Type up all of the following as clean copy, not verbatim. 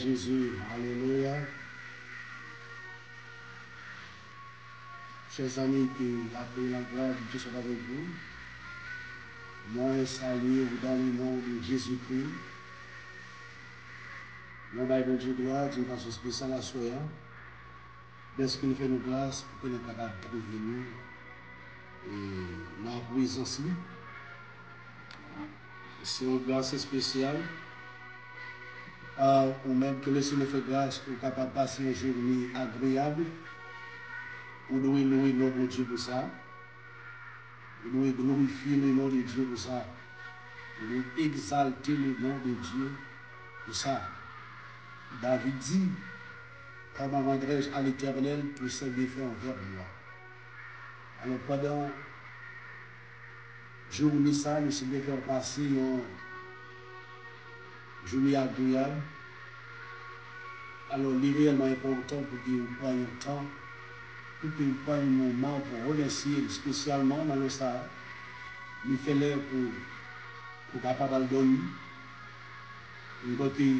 Jésus. Alléluia. Chers amis, que la paix et la gloire de Dieu soient avec vous. Moi, salue dans le nom de Jésus-Christ. Nous avons Dieu gloire d'une façon spéciale à soi. Parce qu'il fait nos grâces pour que nous soyons capables de revenir et dans la présence. C'est une grâce spéciale. Ou même que le Seigneur fait grâce pour capable de passer une journée agréable. Ou nous louer le nom de Dieu pour ça. Nous glorifier le nom de Dieu pour ça. Nous exalter le nom de Dieu pour ça. David dit, comment rendrai-je à l'Éternel tous ses bienfaits envers moi. Alors pendant journée ça, le Seigneur fait passer une journée agréable. Alors, il est réellement important pour qu'il prenne un temps, pour qu'il prenne un moment pour remercier spécialement dans le ça. Il fait l'heure pour capable de dormir. Et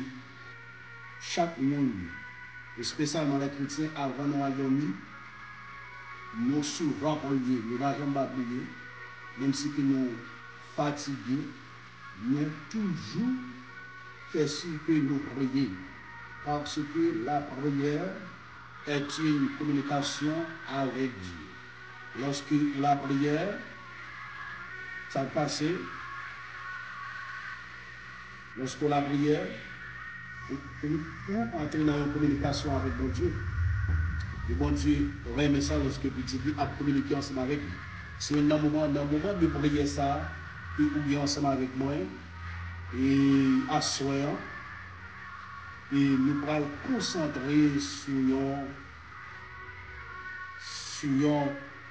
chaque monde, et spécialement les chrétiens, avant de dormir, nous souvent prier, nous n'avons pas prié, même si nous fatigués, nous toujours fait ce que nous prions. Parce que la prière est une communication avec Dieu. Lorsque la prière, ça passe, lorsque la prière, on entre dans une communication avec mon Dieu. Et bon Dieu remet ça lorsque petit Dieu a communiqué ensemble avec lui. C'est un moment de prier ça, et ou bien ensemble avec moi, et à soir. Et nous allons concentrer sur un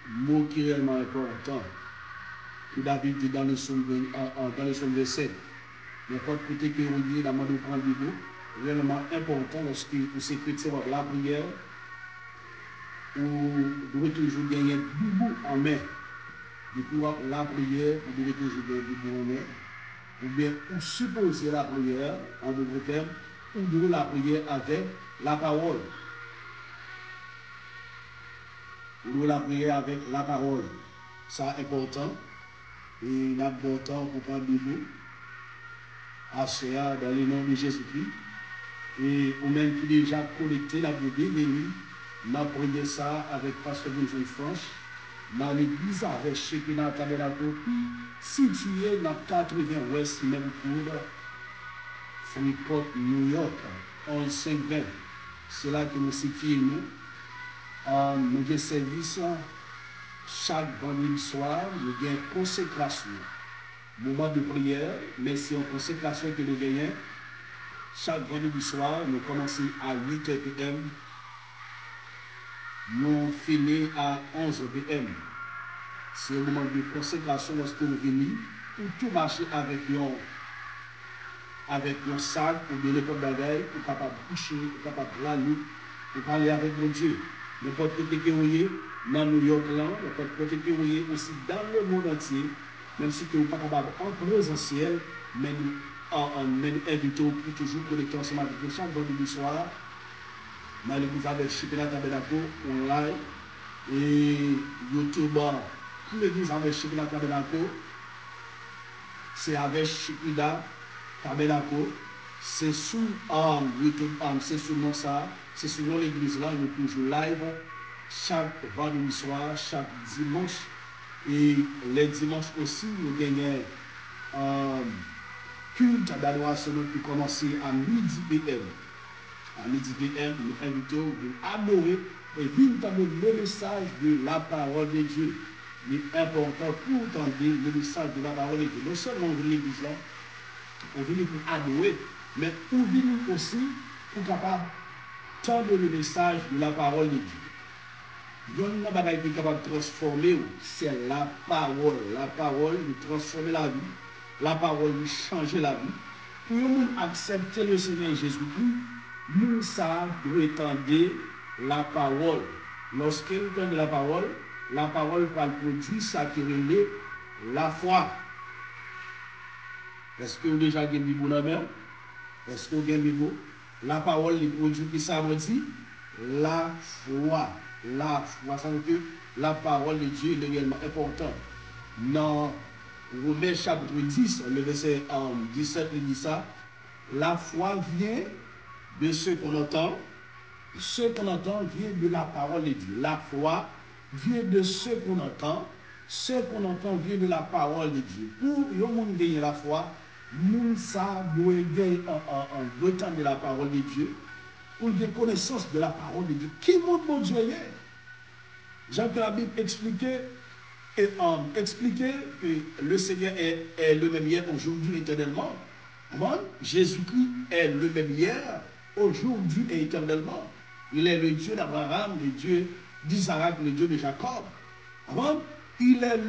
mot qui est réellement important. Que David dit dans le psaume 27. N'importe côté que vous dites dans le monde de Bible, réellement important lorsque vous s'écrivez la prière, vous devez toujours gagner Bible en main. Depuis la prière, vous devez toujours gagner Bible en main. Ou bien vous supposez la prière, en d'autres termes, ou devez la prière avec la parole. Vous devez la prière avec la parole. Ça est important. Et il a bon temps pour prendre le Bible. ACA dans le nom de Jésus-Christ. Et ou même qui déjà connecté la Bible, n'a prié ça avec Pasteur Benjamin France, dans l'église avec Shekinah Tabernacle, situé dans 80 West Memphis, Freeport, New York, 11-5-20. C'est là que nous situons. Nous avons service chaque vendredi soir, nous avons une consécration. Moment de prière, mais c'est une consécration que nous gagnons. Chaque vendredi soir, nous commençons à 8h p.m. Nous finissons à 11h p.m. C'est un moment de consécration lorsque nous venons pour tout marcher avec un sac ou de l'époque bagaille pour capable coucher, pour capable planer, pour parler avec mon Dieu. N'importe côté que vous êtes dans New York, n'importe côté que vous êtes aussi dans le monde entier, même si vous n'êtes pas capable en présentiel, mais nous invitons pour toujours connecter ensemble avec nous chaque vendredi soir. Dans l'église avec Shekinah Tabernacle online et YouTube. Pour l'église avec Shekinah Tabernacle, c'est avec Shekinah Tabernacle. C'est sous YouTube, c'est sous nous ça, c'est sous l'église là, nous toujours live chaque vendredi soir, chaque dimanche. Et les dimanches aussi, nous gagnons culte d'adoration qui commence à midi PM. À midi PM, nous invitons à adorer et vivre le message de la parole de Dieu. Il est important pour entendre le message de la parole de Dieu. Non seulement on vient l'église là, on vient pour adorer, mais on vient aussi pour capable tendre le message de la parole de Dieu. Il y a une bagaille qui est capable de transformer, c'est la parole. La parole de transformer la vie. La parole de changer la vie. Pour nous accepter le Seigneur Jésus-Christ, nous savons étendre la parole. Lorsqu'il entend la parole va produire ça qui relève la foi. Est-ce que vous avez déjà gagné Bible dans la main? Est-ce que vous avez Bible? La parole, les produits qui ça veut dire la foi. La foi, ça veut dire que la parole de Dieu est réellement importante. Dans Romains chapitre 10, le verset 17, il dit ça. La foi vient de ce qu'on entend. Ce qu'on entend vient de la parole de Dieu. La foi vient de ce qu'on entend. Ce qu'on entend vient de la parole de Dieu. Pour le monde gagner la foi, nous ça doit gagner en retard de la parole de Dieu. Pour des connaissances de la parole de Dieu. Qui montre mon Dieu est? Jean que la Bible expliquait que le Seigneur est le même hier, aujourd'hui, éternellement. Bon, Jésus-Christ est le même hier, aujourd'hui et éternellement. Il est le Dieu d'Abraham, le Dieu d'Isaac, le Dieu de Jacob. Bon, il est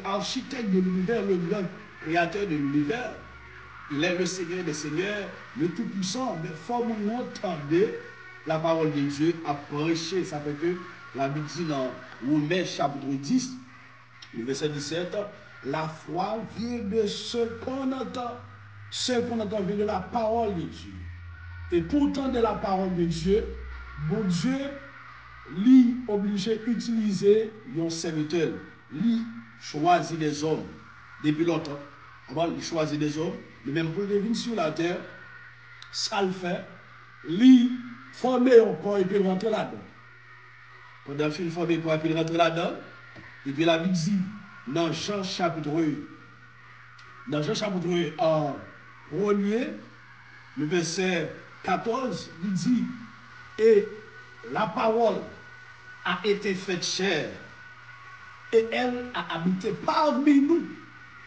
l'architecte de l'univers, le grand créateur de l'univers. Il est le Seigneur des Seigneurs, le Tout-Puissant. Mais il faut nous entendre la parole de Dieu à prêcher. Ça fait que la Bible dit dans Romains chapitre 10, le verset 17, la foi vient de ce qu'on entend. Ce qu'on entend vient de la parole de Dieu. Et pourtant de la parole de Dieu, bon Dieu, lui obligé d'utiliser un serviteur. Lui choisit des hommes depuis longtemps. Avant, il choisit des hommes. Mais même pour venir sur la terre, ça le fait. Lui former encore et puis rentrer là-dedans. Pendant qu'il forme pour puis rentrer là-dedans, et puis la Bible dit, dans Jean chapitre 1, premier, le verset 14, il dit, et la parole a été faite chair, et elle a habité parmi nous,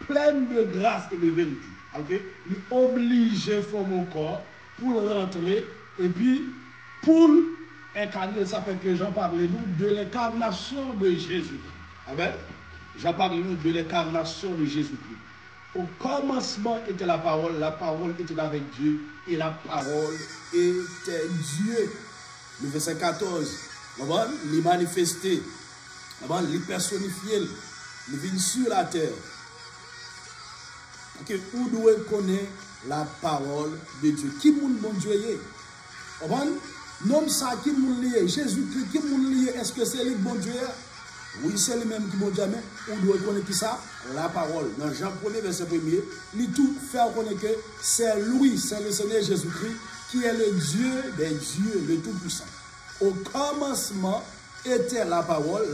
pleine de grâce et de vérité. Okay? Il est obligé de faire mon corps pour rentrer, et puis pour incarner, ça fait que Jean parle nous de l'incarnation de Jésus. Amen. Jean parle nous de l'incarnation de Jésus-Christ. Au commencement était la parole était avec Dieu, et la parole était Dieu. Le verset 14, il est manifesté, il est personnifié, il vient sur la terre. Okay, où doit connaître la parole de Dieu? Qui moun bon Dieu est? Non, ça qui moun lié, Jésus-Christ qui moun lié, est-ce que c'est lui bon Dieu? Oui, c'est lui-même qui bon Dieu, mais où doit connaître qui ça? La parole. Dans Jean 1er, verset 1er, il tout fait connaître que c'est lui, c'est le Seigneur Jésus-Christ, qui est le Dieu des dieux, le Tout-Puissant. Au commencement était la parole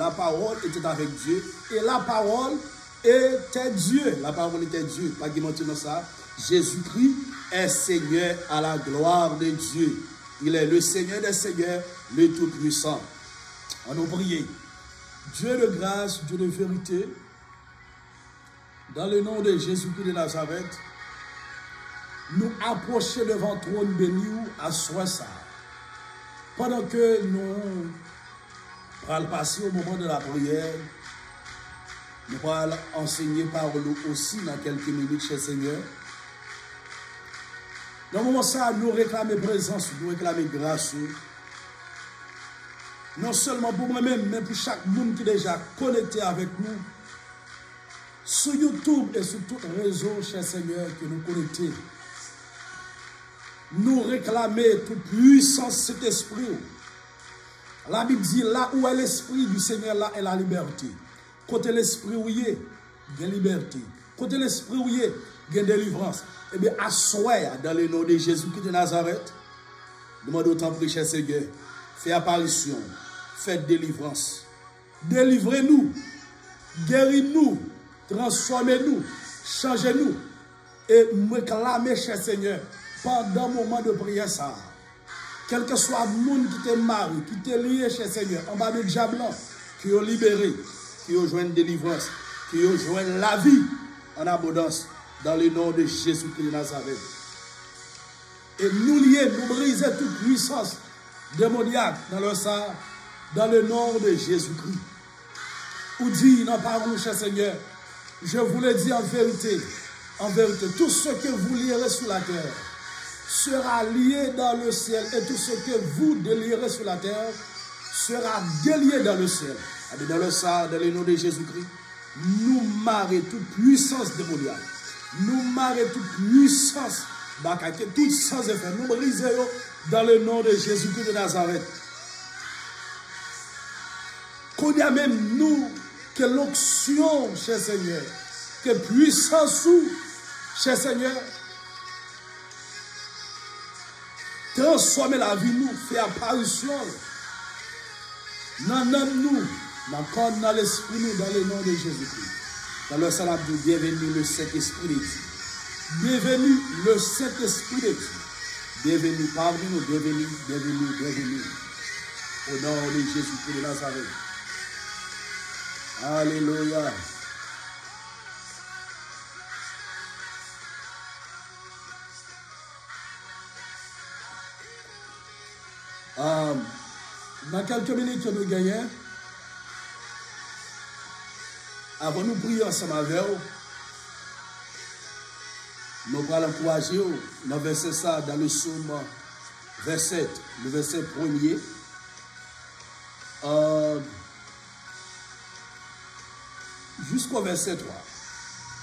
était avec Dieu, et la parole était Dieu. La parole était Dieu. Pas qui mentionne dans ça. Jésus-Christ est Seigneur à la gloire de Dieu. Il est le Seigneur des Seigneurs, le Tout-Puissant. On nous prie. Dieu de grâce, Dieu de vérité, dans le nom de Jésus-Christ de Nazareth, nous approcher devant le trône béni à soi ça. Pendant que nous allons passer au moment de la prière, nous allons enseigner par nous aussi dans quelques minutes, cher Seigneur. Dans le moment ça, nous réclamons présence, nous réclamons grâce. Non seulement pour moi-même, mais pour chaque monde qui est déjà connecté avec nous. Sur YouTube et sur tout réseau, cher Seigneur, que nous connectons. Nous réclamer toute puissance cet esprit. La Bible dit, là où est l'esprit du Seigneur, là est la liberté. Côté l'esprit où il y a, il y a liberté. Côté l'esprit où il y a, il y a délivrance. Eh bien, à soi, dans le nom de Jésus-Christ de Nazareth, demande autant de cher Seigneur, fais apparition, faites délivrance. Délivrez-nous, guéris-nous, transformez-nous, changez-nous. Et me clamez, cher Seigneur, pendant le moment de prière, ça. Quel que soit le monde qui te marie, qui te lié, cher Seigneur, en bas de diable, qui ont libéré, qui ont joué une délivrance, qui ont joué la vie en abondance, dans le nom de Jésus-Christ de Nazareth. Et nous lier, nous briser toute puissance démoniaque dans le sang, dans le nom de Jésus-Christ. Ou dit dans parole, cher Seigneur, je vous le dis en vérité, tout ce que vous lierez sur la terre sera lié dans le ciel, et tout ce que vous délierez sur la terre sera délié dans le ciel. Et dans le sang, dans le nom de Jésus-Christ, nous marrer toute puissance démoniaque. Nous marrer toute puissance bakaké, tout sans effet. Nous brisons dans le nom de Jésus-Christ de Nazareth. Qu'on y a même nous, que l'onction, cher Seigneur, que puissance, cher Seigneur, transformer la vie, nous, faire apparition. Dans nous, dans l'esprit, nous, dans le nom de Jésus-Christ. Dans le salam de bienvenue le Saint-Esprit de Dieu. Bienvenue le Saint-Esprit de Dieu. Bienvenue parmi nous, bienvenue, bienvenue, bienvenue. Au nom de Jésus-Christ de Nazareth. Alléluia. Dans quelques minutes que nous gagnons, avant de nous prier ensemble avec vous, nous allons encourager dans verset ça, dans le psaume verset, le verset premier. Jusqu'au verset 3.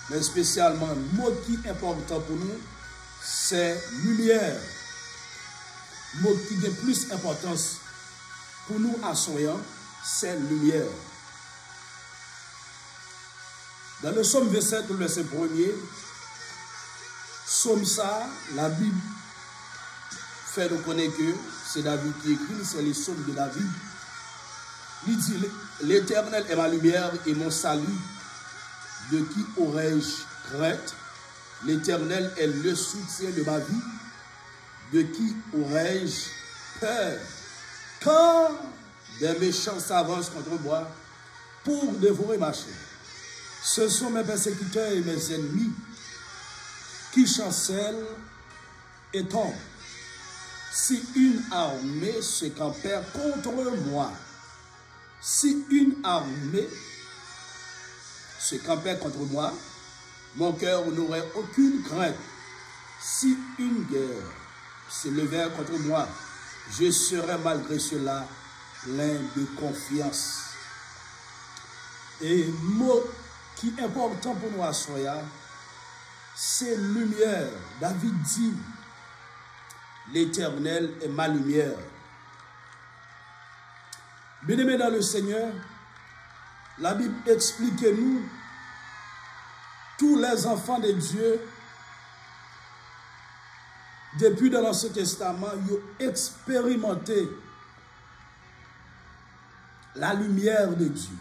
Mais spécialement, le mot qui est important pour nous, c'est lumière. Le mot qui a plus d'importance pour nous à soyant, c'est lumière. Dans le psaume 27, le verset 1er, psaume ça, la Bible fait nous connaître que c'est David qui écrit, c'est les psaumes de David. Il dit, l'Éternel est ma lumière et mon salut. De qui aurais-je crainte? L'Éternel est le soutien de ma vie. De qui aurais-je peur? Quand des méchants s'avancent contre moi pour dévorer ma chair, ce sont mes persécuteurs et mes ennemis qui chancellent et tombent. Si une armée se campait contre moi, si une armée se campait contre moi, mon cœur n'aurait aucune crainte. Si une guerre se levait contre moi, je serais malgré cela plein de confiance. Et le mot qui est important pour nous à Soya, c'est lumière. David dit, l'Éternel est ma lumière. Bien-aimés dans le Seigneur, la Bible explique-nous, tous les enfants de Dieu, depuis dans l'Ancien Testament, ils ont expérimenté la lumière de Dieu.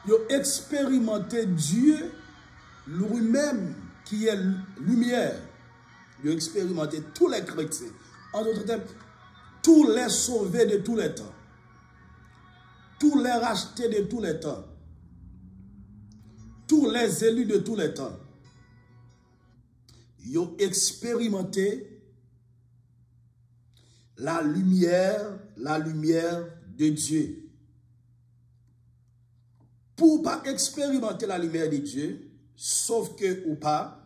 Ils ont expérimenté Dieu lui-même qui est lumière. Ils ont expérimenté tous les chrétiens. En d'autres termes, tous les sauvés de tous les temps. Tous les rachetés de tous les temps. Tous les élus de tous les temps. Ils ont expérimenté la lumière de Dieu. Pour ne pas expérimenter la lumière de Dieu, sauf que ou pas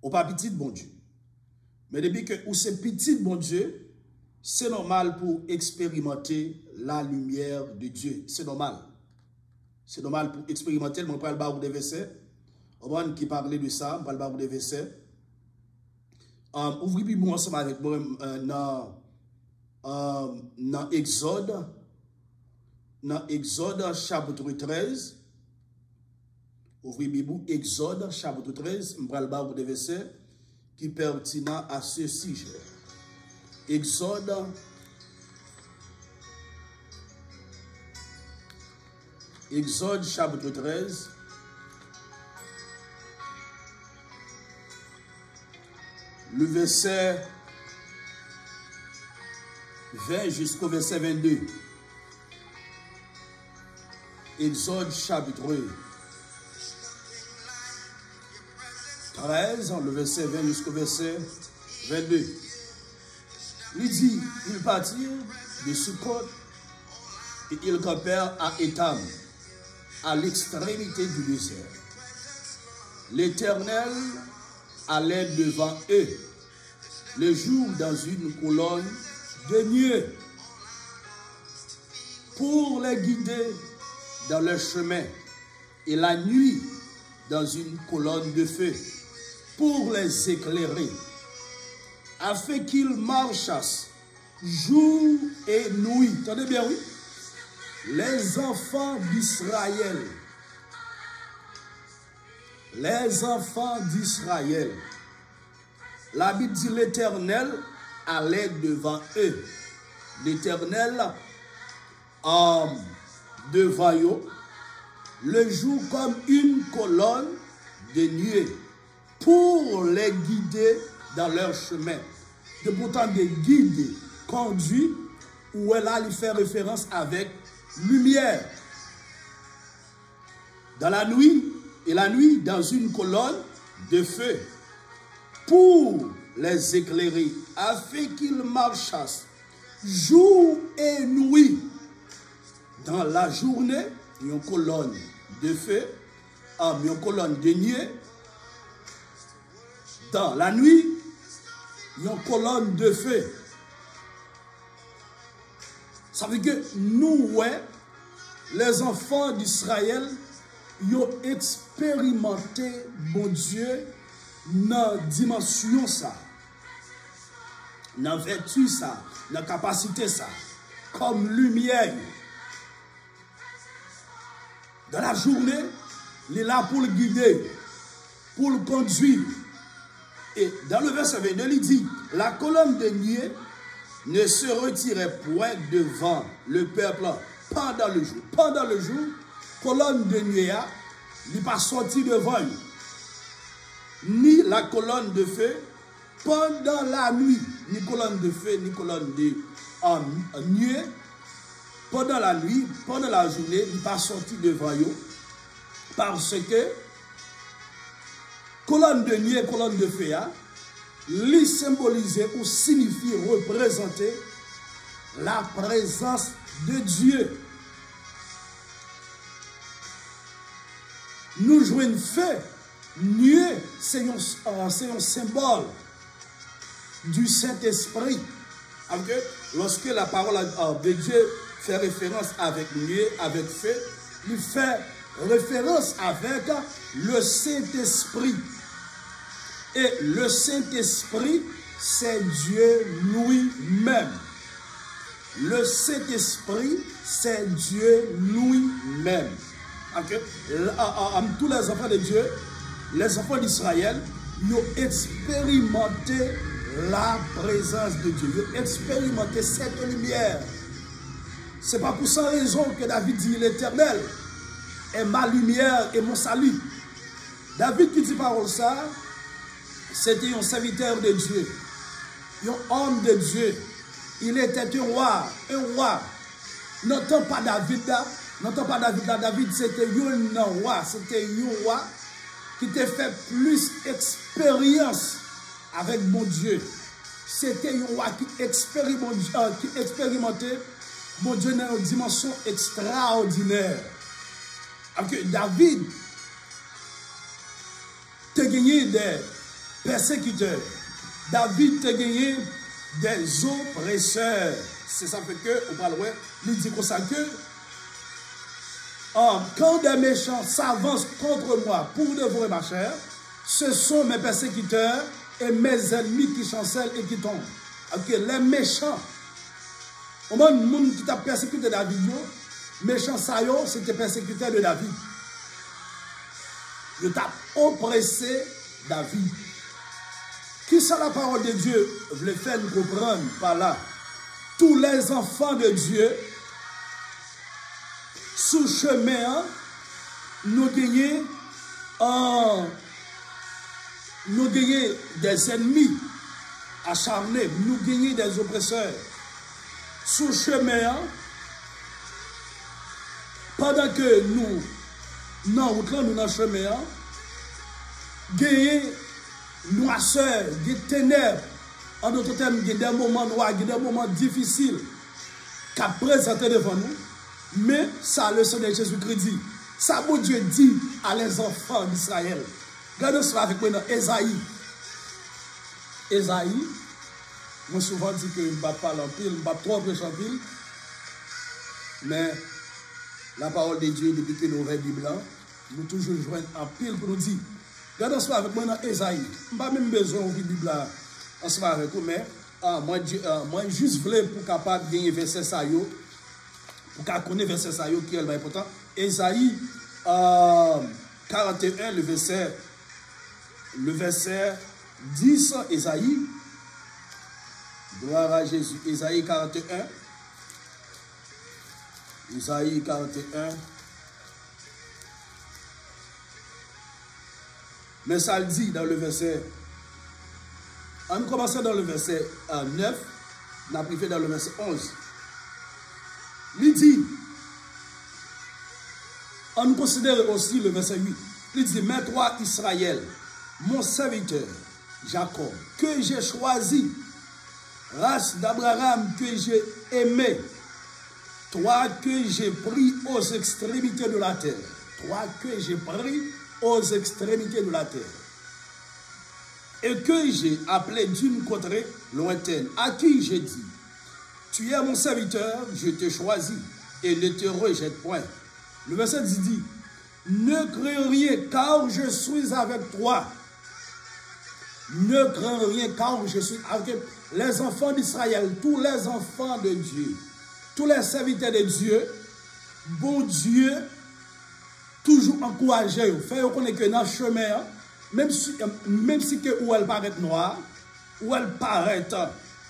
petit bon Dieu. Mais depuis que ou c'est petit bon Dieu, c'est normal pour expérimenter la lumière de Dieu. C'est normal. C'est normal pour expérimenter. Je vais parler des versets. On qui parlait de ça. Je vais parler des versets. Ouvrez Bible ensemble avec moi dans Exode. Dans Exode chapitre 13. Ouvrez Bible Exode chapitre 13. Je vais parler des versets qui pertinent à ce sujet. Exode chapitre 13. Le verset 20 jusqu'au verset 22. Exode chapitre 13, le verset 20 jusqu'au verset 22. Il dit, ils partirent de Sukkot et ils campèrent à Étam, à l'extrémité du désert. L'Éternel allait devant eux le jour dans une colonne de nuée pour les guider dans leur chemin et la nuit dans une colonne de feu pour les éclairer, afin qu'ils marchassent jour et nuit. Entendez bien, oui? Les enfants d'Israël. Les enfants d'Israël. La Bible dit l'Éternel allait devant eux. L'Éternel devant eux, le jour comme une colonne de nuée pour les guider dans leur chemin. De pourtant des guides conduits où elle a lui fait référence avec lumière. Dans la nuit, et la nuit dans une colonne de feu pour les éclairer, afin qu'ils marchassent jour et nuit. Dans la journée, une colonne de feu, une colonne de nuée. Dans la nuit, une colonne de feu. Ça veut dire que nous, ouais, les enfants d'Israël, ils ont expérimenté, bon Dieu, dans la dimension ça, dans la vertu ça, dans la capacité ça, comme lumière. Dans la journée, il est là pour le guider, pour le conduire. Et dans le verset 22, il dit, la colonne de nuée ne se retirait point devant le peuple pendant le jour. Pendant le jour, colonne de nuée n'est pas sortie devant lui. Ni la colonne de feu pendant la nuit, ni colonne de feu, ni colonne de nuée. Pendant la nuit, pendant la journée, il n'est pas sorti devant eux. Parce que colonne de nuit et colonne de feu, lui symboliser ou signifie représenter la présence de Dieu. Nous jouons une feu. Nuée, c'est un symbole du Saint-Esprit. Lorsque la parole de Dieu fait référence avec nuée, avec feu, il fait référence avec le Saint-Esprit. Et le Saint-Esprit, c'est Dieu lui-même. Le Saint-Esprit, c'est Dieu lui-même. Tous les enfants de Dieu, les enfants d'Israël, ils ont expérimenté la présence de Dieu. Ils ont expérimenté cette lumière. Ce n'est pas pour sans raison que David dit l'Éternel est ma lumière et mon salut. David qui dit parole ça, c'était un serviteur de Dieu, un homme de Dieu. Il était un roi, un roi. N'entend pas David là, David c'était un roi, c'était un roi qui t'a fait plus expérience avec mon Dieu. C'était un roi qui expérimentait mon Dieu dans une dimension extraordinaire. David a gagné des persécuteurs. David a gagné des oppresseurs. C'est ça fait que, on parle, il dit comme ça que quand des méchants s'avancent contre moi pour dévorer ma chair, ce sont mes persécuteurs et mes ennemis qui chancellent et qui tombent. Les méchants, au moins, le monde qui t'a persécuté David, méchants, ça y est, c'était persécuteur de David. Il t'a oppressé David. Qui ça la parole de Dieu voulait faire nous comprendre par là? Tous les enfants de Dieu, sous chemin, nous gagnons des ennemis acharnés, nous gagnons des oppresseurs. Sous chemin, pendant que nous, nous dans le chemin, gagnons noirceur, des ténèbres, en d'autres termes, il y a des moments noirs, il y a des moments difficiles qu'a présenté devant nous. Mais ça, le Seigneur Jésus-Christ dit, ça, mon Dieu dit à les enfants d'Israël. Regardez cela avec moi dans Ésaïe. Ésaïe, moi souvent dit que je ne vais pas parler en pile, je ne vais pas trop prêcher en pile. Mais la parole de Dieu, depuis que nous avons Bible, nous toujours joignons en pile pour nous dire. Regardez ensemble avec moi dans Esaïe. Je n'ai pas même besoin de la Bible ensemble avec vous, mais moi, juste voulais pour capable de gagner verset ça, pour connaître verset ça, qui est important. Esaïe 41, le verset 10, Esaïe. Gloire à Jésus. Esaïe 41. Esaïe 41. Mais ça le dit dans le verset. On commence dans le verset 9. On a privé dans le verset 11. Il dit. On considère aussi le verset 8. Il dit, mais toi, Israël, mon serviteur, Jacob, que j'ai choisi, race d'Abraham que j'ai aimé, toi que j'ai pris aux extrémités de la terre, toi que j'ai pris aux extrémités de la terre, et que j'ai appelé d'une contrée lointaine, à qui j'ai dit, tu es mon serviteur, je te choisis, et ne te rejette point. Le verset dit, ne crains rien car je suis avec toi. Ne crains rien car je suis avec les enfants d'Israël, tous les enfants de Dieu, tous les serviteurs de Dieu, bon Dieu, toujours encouragé, fait reconnaître que dans le chemin, même si que où elle paraît noire, où elle paraît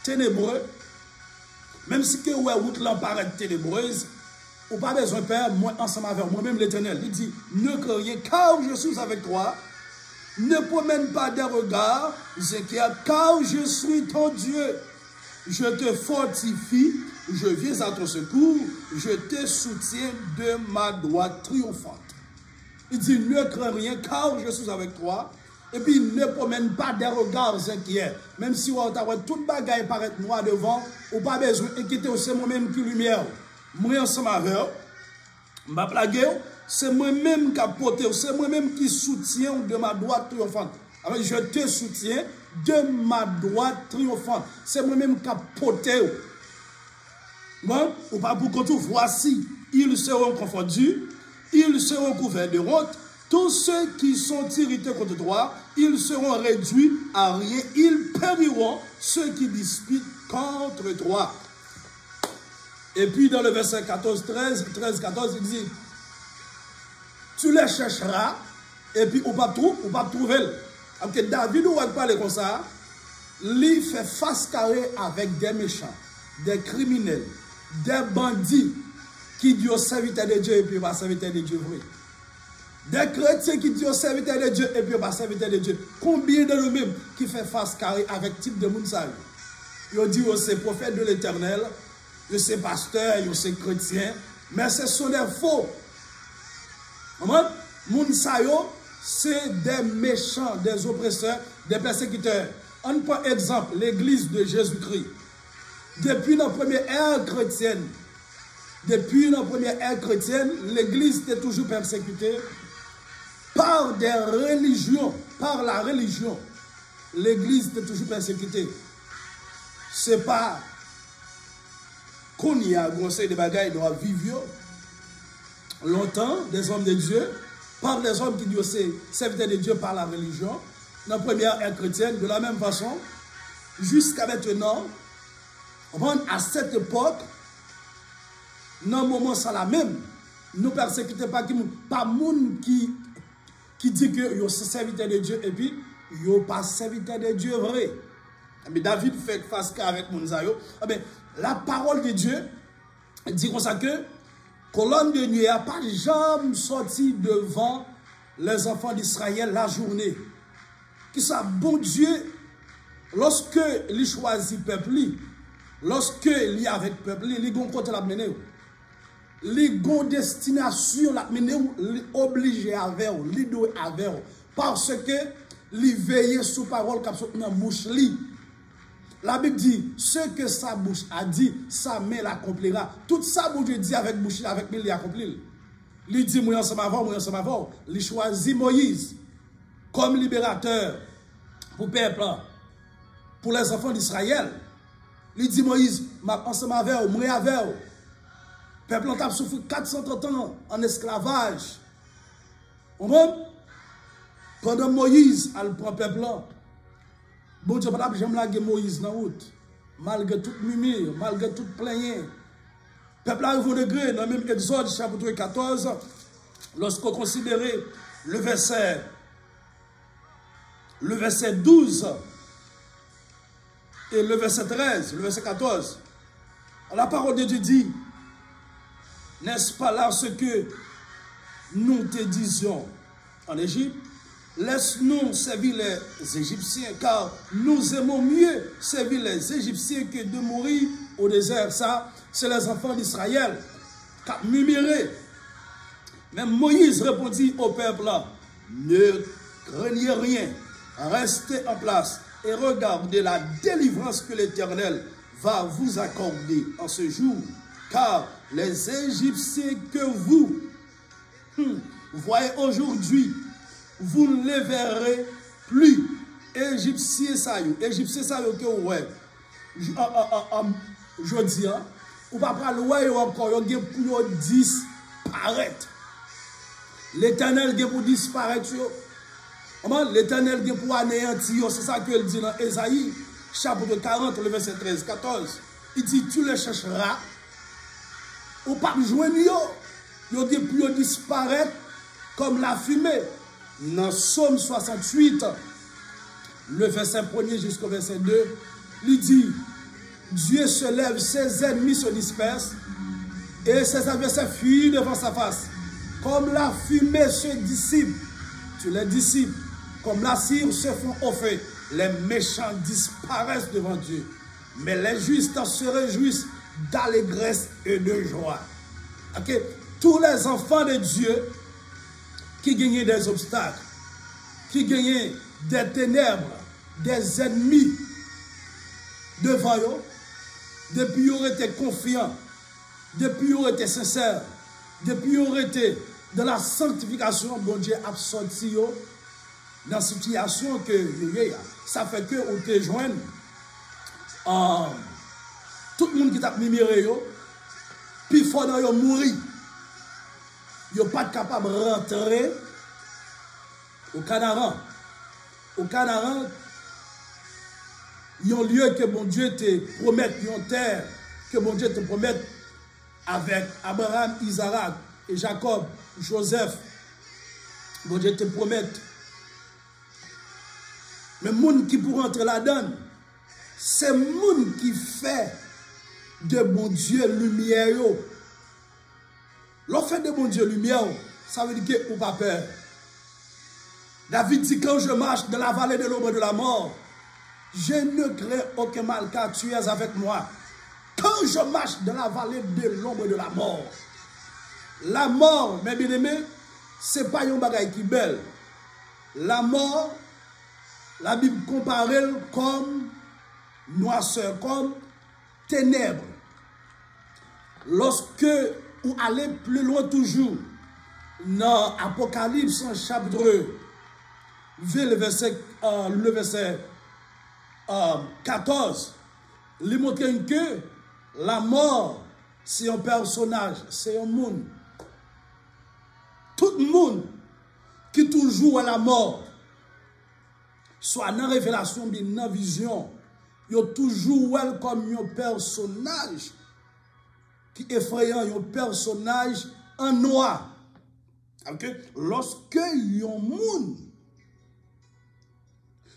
ténébreux, même si que où elle route là paraît ténébreuse, ou pas besoin de faire, moi ensemble avec moi-même l'Éternel. Il dit, ne crains rien, car je suis avec toi. Ne promène pas des regards, car je suis ton Dieu. Je te fortifie, je viens à ton secours, je te soutiens de ma droite triomphante. Il dit, ne crains rien, car je suis avec toi. Et puis, ne promène pas des regards inquiets. Même si on t'a toute bagaille paraît noir devant, ou pas besoin d'inquiéter, c'est moi-même qui lumière. Moi ensemble avec eux, je ne vais pas plaguer, c'est moi-même qui apporte, c'est moi-même qui soutiens de ma droite triomphante. Alors, je te soutiens de ma droite triomphante. C'est moi-même qui apporte. Bon, ou pas pour qu'on trouve, voici, ils seront confondus, ils seront couverts de honte. Tous ceux qui sont irrités contre toi, ils seront réduits à rien. Ils périront, ceux qui disputent contre toi. Et puis dans le verset 14, 14, il dit, tu les chercheras, et puis on va trouver. Alors que David, on va parler comme ça, lui fait face carrée avec des méchants, des criminels, des bandits qui disent au serviteur de Dieu et puis pas serviteur de Dieu vrai. Des chrétiens qui disent au serviteur de Dieu et puis pas serviteur de Dieu. Combien de nous-mêmes qui fait face carrée avec type de Mounsaï? Ils disent oh, c'est prophète de l'Éternel, c'est pasteur, c'est chrétien, mais ce sont des faux. Mounsaï, c'est des méchants, des oppresseurs, des persécuteurs. On prend exemple l'église de Jésus-Christ. Depuis notre première ère chrétienne, l'église était toujours persécutée par des religions, par la religion. L'église était toujours persécutée. C'est pas qu'on y a conseil de bagailles doit vivre longtemps, des hommes de Dieu, par des hommes qui disent serviteurs de Dieu par la religion, dans la première ère chrétienne, de la même façon, jusqu'à maintenant, à cette époque, dans le moment ça la même, nous ne persécutons pas monde qui dit que vous êtes serviteur de Dieu et puis vous pas serviteur de Dieu vrai. Mais David fait face avec Mounsayo. La parole de Dieu dit comme ça que colonne de nuit n'a pas jamais sorti devant les enfants d'Israël la journée. Qui ça, bon Dieu, lorsque il choisit peuple, lorsque il est avec peuple, il est contre la mener. Les gon destination la mener obligé avec li doit avec parce que li veiller sous parole qui sont dans bouche li. La Bible dit ce que sa bouche a dit, sa main l'accomplira. Tout ça bouche dit avec bouche avec main l'accomplit. Li dit moi ensemble avant, li choisit Moïse comme libérateur pour peuple, pour les enfants d'Israël. Li dit Moïse, m'a ensemble avec moi avec. Peuple a souffert 430 ans en esclavage. Pendant Pendant Moïse, elle prend le peuple là. Bon Dieu, pas jamais laguer Moïse dans la route. Malgré toute mimire, malgré toute plainte. Le peuple arrive au degré, dans le même Exode, chapitre 14, lorsqu'on considère le verset 12 et le verset 13, le verset 14, la parole de Dieu dit, n'est-ce pas là ce que nous te disions en Égypte? Laisse-nous servir les Égyptiens, car nous aimons mieux servir les Égyptiens que de mourir au désert. Ça, c'est les enfants d'Israël qui ont murmuré. Mais Moïse répondit au peuple là, ne craignez rien, restez en place et regardez la délivrance que l'Éternel va vous accorder en ce jour. Car les Égyptiens que vous voyez aujourd'hui, vous ne les verrez plus. Égyptiens ça yo que ouais. Je dis, ou pas prendre ouais encore, yo gen pour disparaître. L'Éternel gen pour disparaître yo. L'Éternel gen pour anéantir, c'est ça qu'il dit dans Ésaïe, chapitre 40, le verset 13-14. Il dit, tu les chercheras, ou pas joindre yo. Yo gen pour disparaître comme la fumée. Dans Psaume 68, le verset 1er jusqu'au verset 2, il dit, Dieu se lève, ses ennemis se dispersent, et ses adversaires fuient devant sa face. Comme la fumée se dissipe, tu les dissipes, comme la cire se fond au feu, les méchants disparaissent devant Dieu. Mais les justes se réjouissent d'allégresse et de joie. Okay? Tous les enfants de Dieu qui gagnent des obstacles, qui gagnent des ténèbres, des ennemis devant eux, depuis qu'ils été confiants, depuis qu'ils été sincères, depuis qu'ils été dans la sanctification, bon Dieu a sorti dans la situation que ça fait que on te joigne tout le monde qui t'a miméré, puis il faut mourir. Ils ne sont pas capables de rentrer au Canaan. Au Canaan, il y a un lieu que mon Dieu te promette, il y a une terre que mon Dieu te promette avec Abraham, Isaac et Jacob, Joseph. Mon Dieu te promette. Mais le monde qui pour rentrer là-dedans, c'est le monde qui fait de mon Dieu lumière. L'offre de mon Dieu lumière, ça veut dire que vous pas peur. David dit, quand je marche dans la vallée de l'ombre de la mort, je ne crains aucun mal car tu es avec moi. Quand je marche dans la vallée de l'ombre de la mort, mes bien-aimés, ce n'est pas un bagage qui est belle. La mort, la Bible compare comme noirceur, comme ténèbres. Lorsque vous allez plus loin toujours, dans Apocalypse chapitre 20, le verset 14, il montre que la mort, c'est un personnage, c'est un monde. Tout le monde qui toujours à la mort, soit dans la révélation, bien dans la vision, il y a toujours comme un personnage qui est effrayant, un personnage en noir. Okay? Lorsque il y a un monde,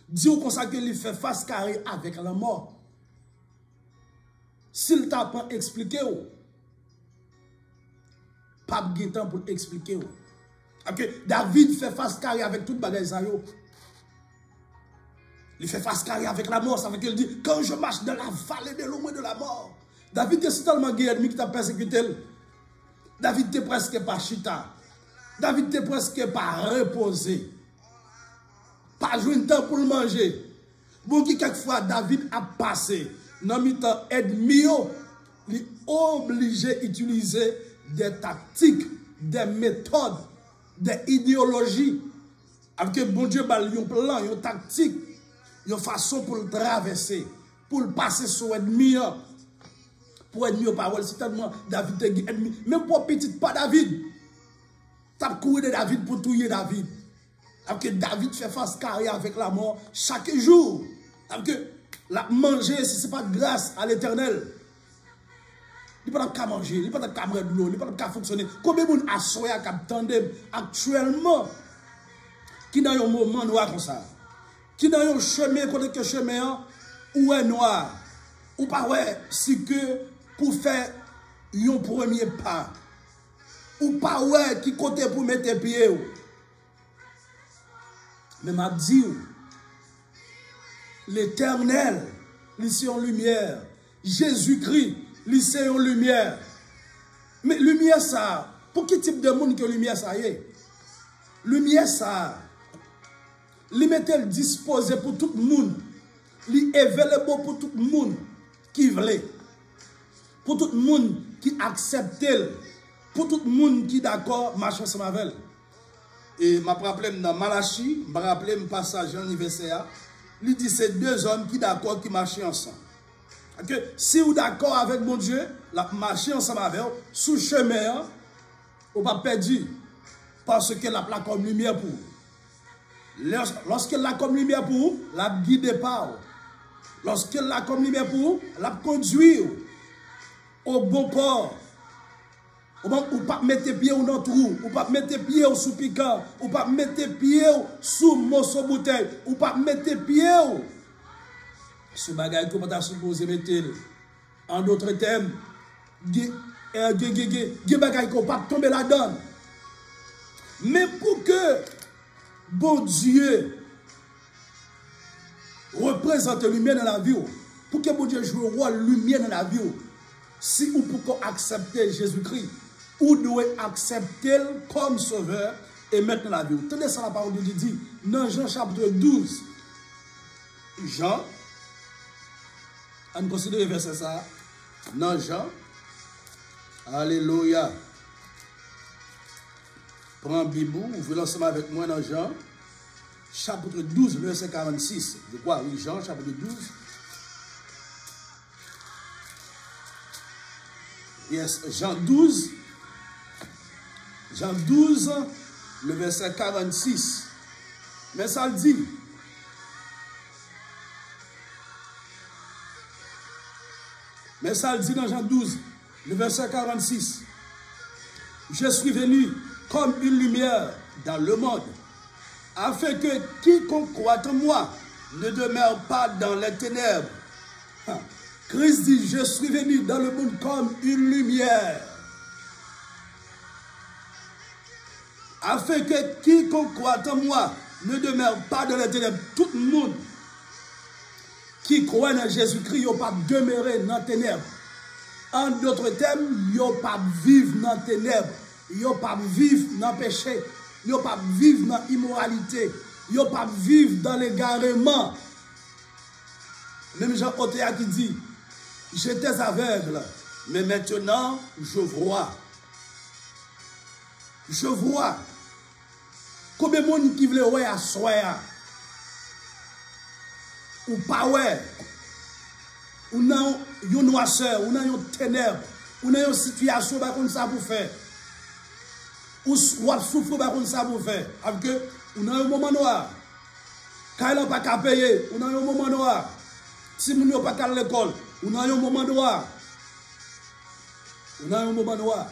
dit comme ça qu'il fait face carré avec la mort. S'il t'a pas expliqué, pas de temps pour expliquer. Okay? David fait face carré avec toute bagage. Il fait face carré avec la mort. Ça veut dire qu'il dit, quand je marche dans la vallée de l'ombre de la mort. David est tellement ennemi qui t'a persécuté. David est presque pas chita. David est presque pas reposé. Pas jouer un temps pour le manger. Bon, quelquefois, David a passé. Dans le temps ennemi, il est obligé d'utiliser des tactiques, des méthodes, des idéologies. Avec bon Dieu, il y a un plan, une tactique, une façon pour le traverser, pour le passer sur l'ennemi. Pour ennemi, parole, c'est tellement David est ennemi. Même pour petit, pas David. Tu as couru de David pour tuer David. Alors que David fait face carré avec la mort chaque jour. Alors que la manger, si ce n'est pas grâce à l'Éternel. Il n'y a pas de manger, il n'y a pas de caméra de l'eau, il n'y a pas de fonctionner. Combien de monde a soya qui attendent actuellement qui dans un moment noir comme ça? Qui dans un chemin, côté que chemin, ou est noir? Ou pas ouais, si que pour faire un premier pas. Ou pas ouais, qui côté pour mettre pied. Mais m'a dit, l'Éternel, lycée en lumière, Jésus-Christ, lycée en lumière. Mais lumière ça, pour quel type de monde que lumière ça y est? Lumière ça, li mettait disposé pour tout le monde, li available pour tout le monde qui veut, pour tout le monde qui accepte, pour tout le monde qui d'accord marche ensemble avec elle. Et m'a rappelé dans Malachie, m'a rappelé un passage en anniversaire, il dit c'est deux hommes qui d'accord qui marchent ensemble. Okay? Si vous d'accord avec mon Dieu, la marcher ensemble avec vous, sous chemin, vous pas perdu parce que la plaque comme lumière pour vous. Lorsque la comme lumière pour vous, la guide par vous. Lorsque la comme lumière pour vous, la conduit au bon port. Ou pas mettre pied dans le trou, ou pas mettre pied sous piquant, ou pas mettre pied sous morceau bouteille, ou pas mettre pied sous bagage que vous supposé mettre. En d'autres termes, des bagages qu'on pas tomber là-dedans. Mais pour que bon Dieu représente la lumière dans la vie, pour que bon Dieu joue le rôle lumière dans la vie, si vous pouvez accepter Jésus-Christ, ou devez accepter comme sauveur et mettre dans la vie. Tenez ça la parole de Dieu dit dans Jean chapitre 12. Jean, on considère le verset ça. Dans Jean, alléluia. Prends Bible, ouvrez l'ensemble avec moi dans Jean, chapitre 12, verset 46. Je crois, oui, Jean, chapitre 12. Yes, Jean 12. Jean 12, le verset 46. Mais ça le dit. Mais ça le dit dans Jean 12, le verset 46. Je suis venu comme une lumière dans le monde, afin que quiconque croit en moi ne demeure pas dans les ténèbres. Christ dit, je suis venu dans le monde comme une lumière, afin que quiconque croit en moi ne demeure pas dans les ténèbres. Tout le monde qui croit en Jésus-Christ, il ne pas demeurer dans les ténèbres. En d'autres termes, il ne pas vivre dans les ténèbres. Il ne pas vivre dans le péché. Il ne pas vivre dans l'immoralité. Il ne pas vivre dans l'égarement. Même Jean Otéa qui dit, j'étais aveugle, mais maintenant je vois. Je vois. Combien de monde qui veut ouais à soi ou pas ouais, ou non une noirceur, ou non une ténèbre, ou non une situation comme ça pour faire, ou souffre comme ça pour faire, avec que ou non un moment noir, quand il n'a pas qu'à payer, ou non un moment noir, si vous n'avez pas qu'à l'école, ou non un moment noir, ou non un moment noir.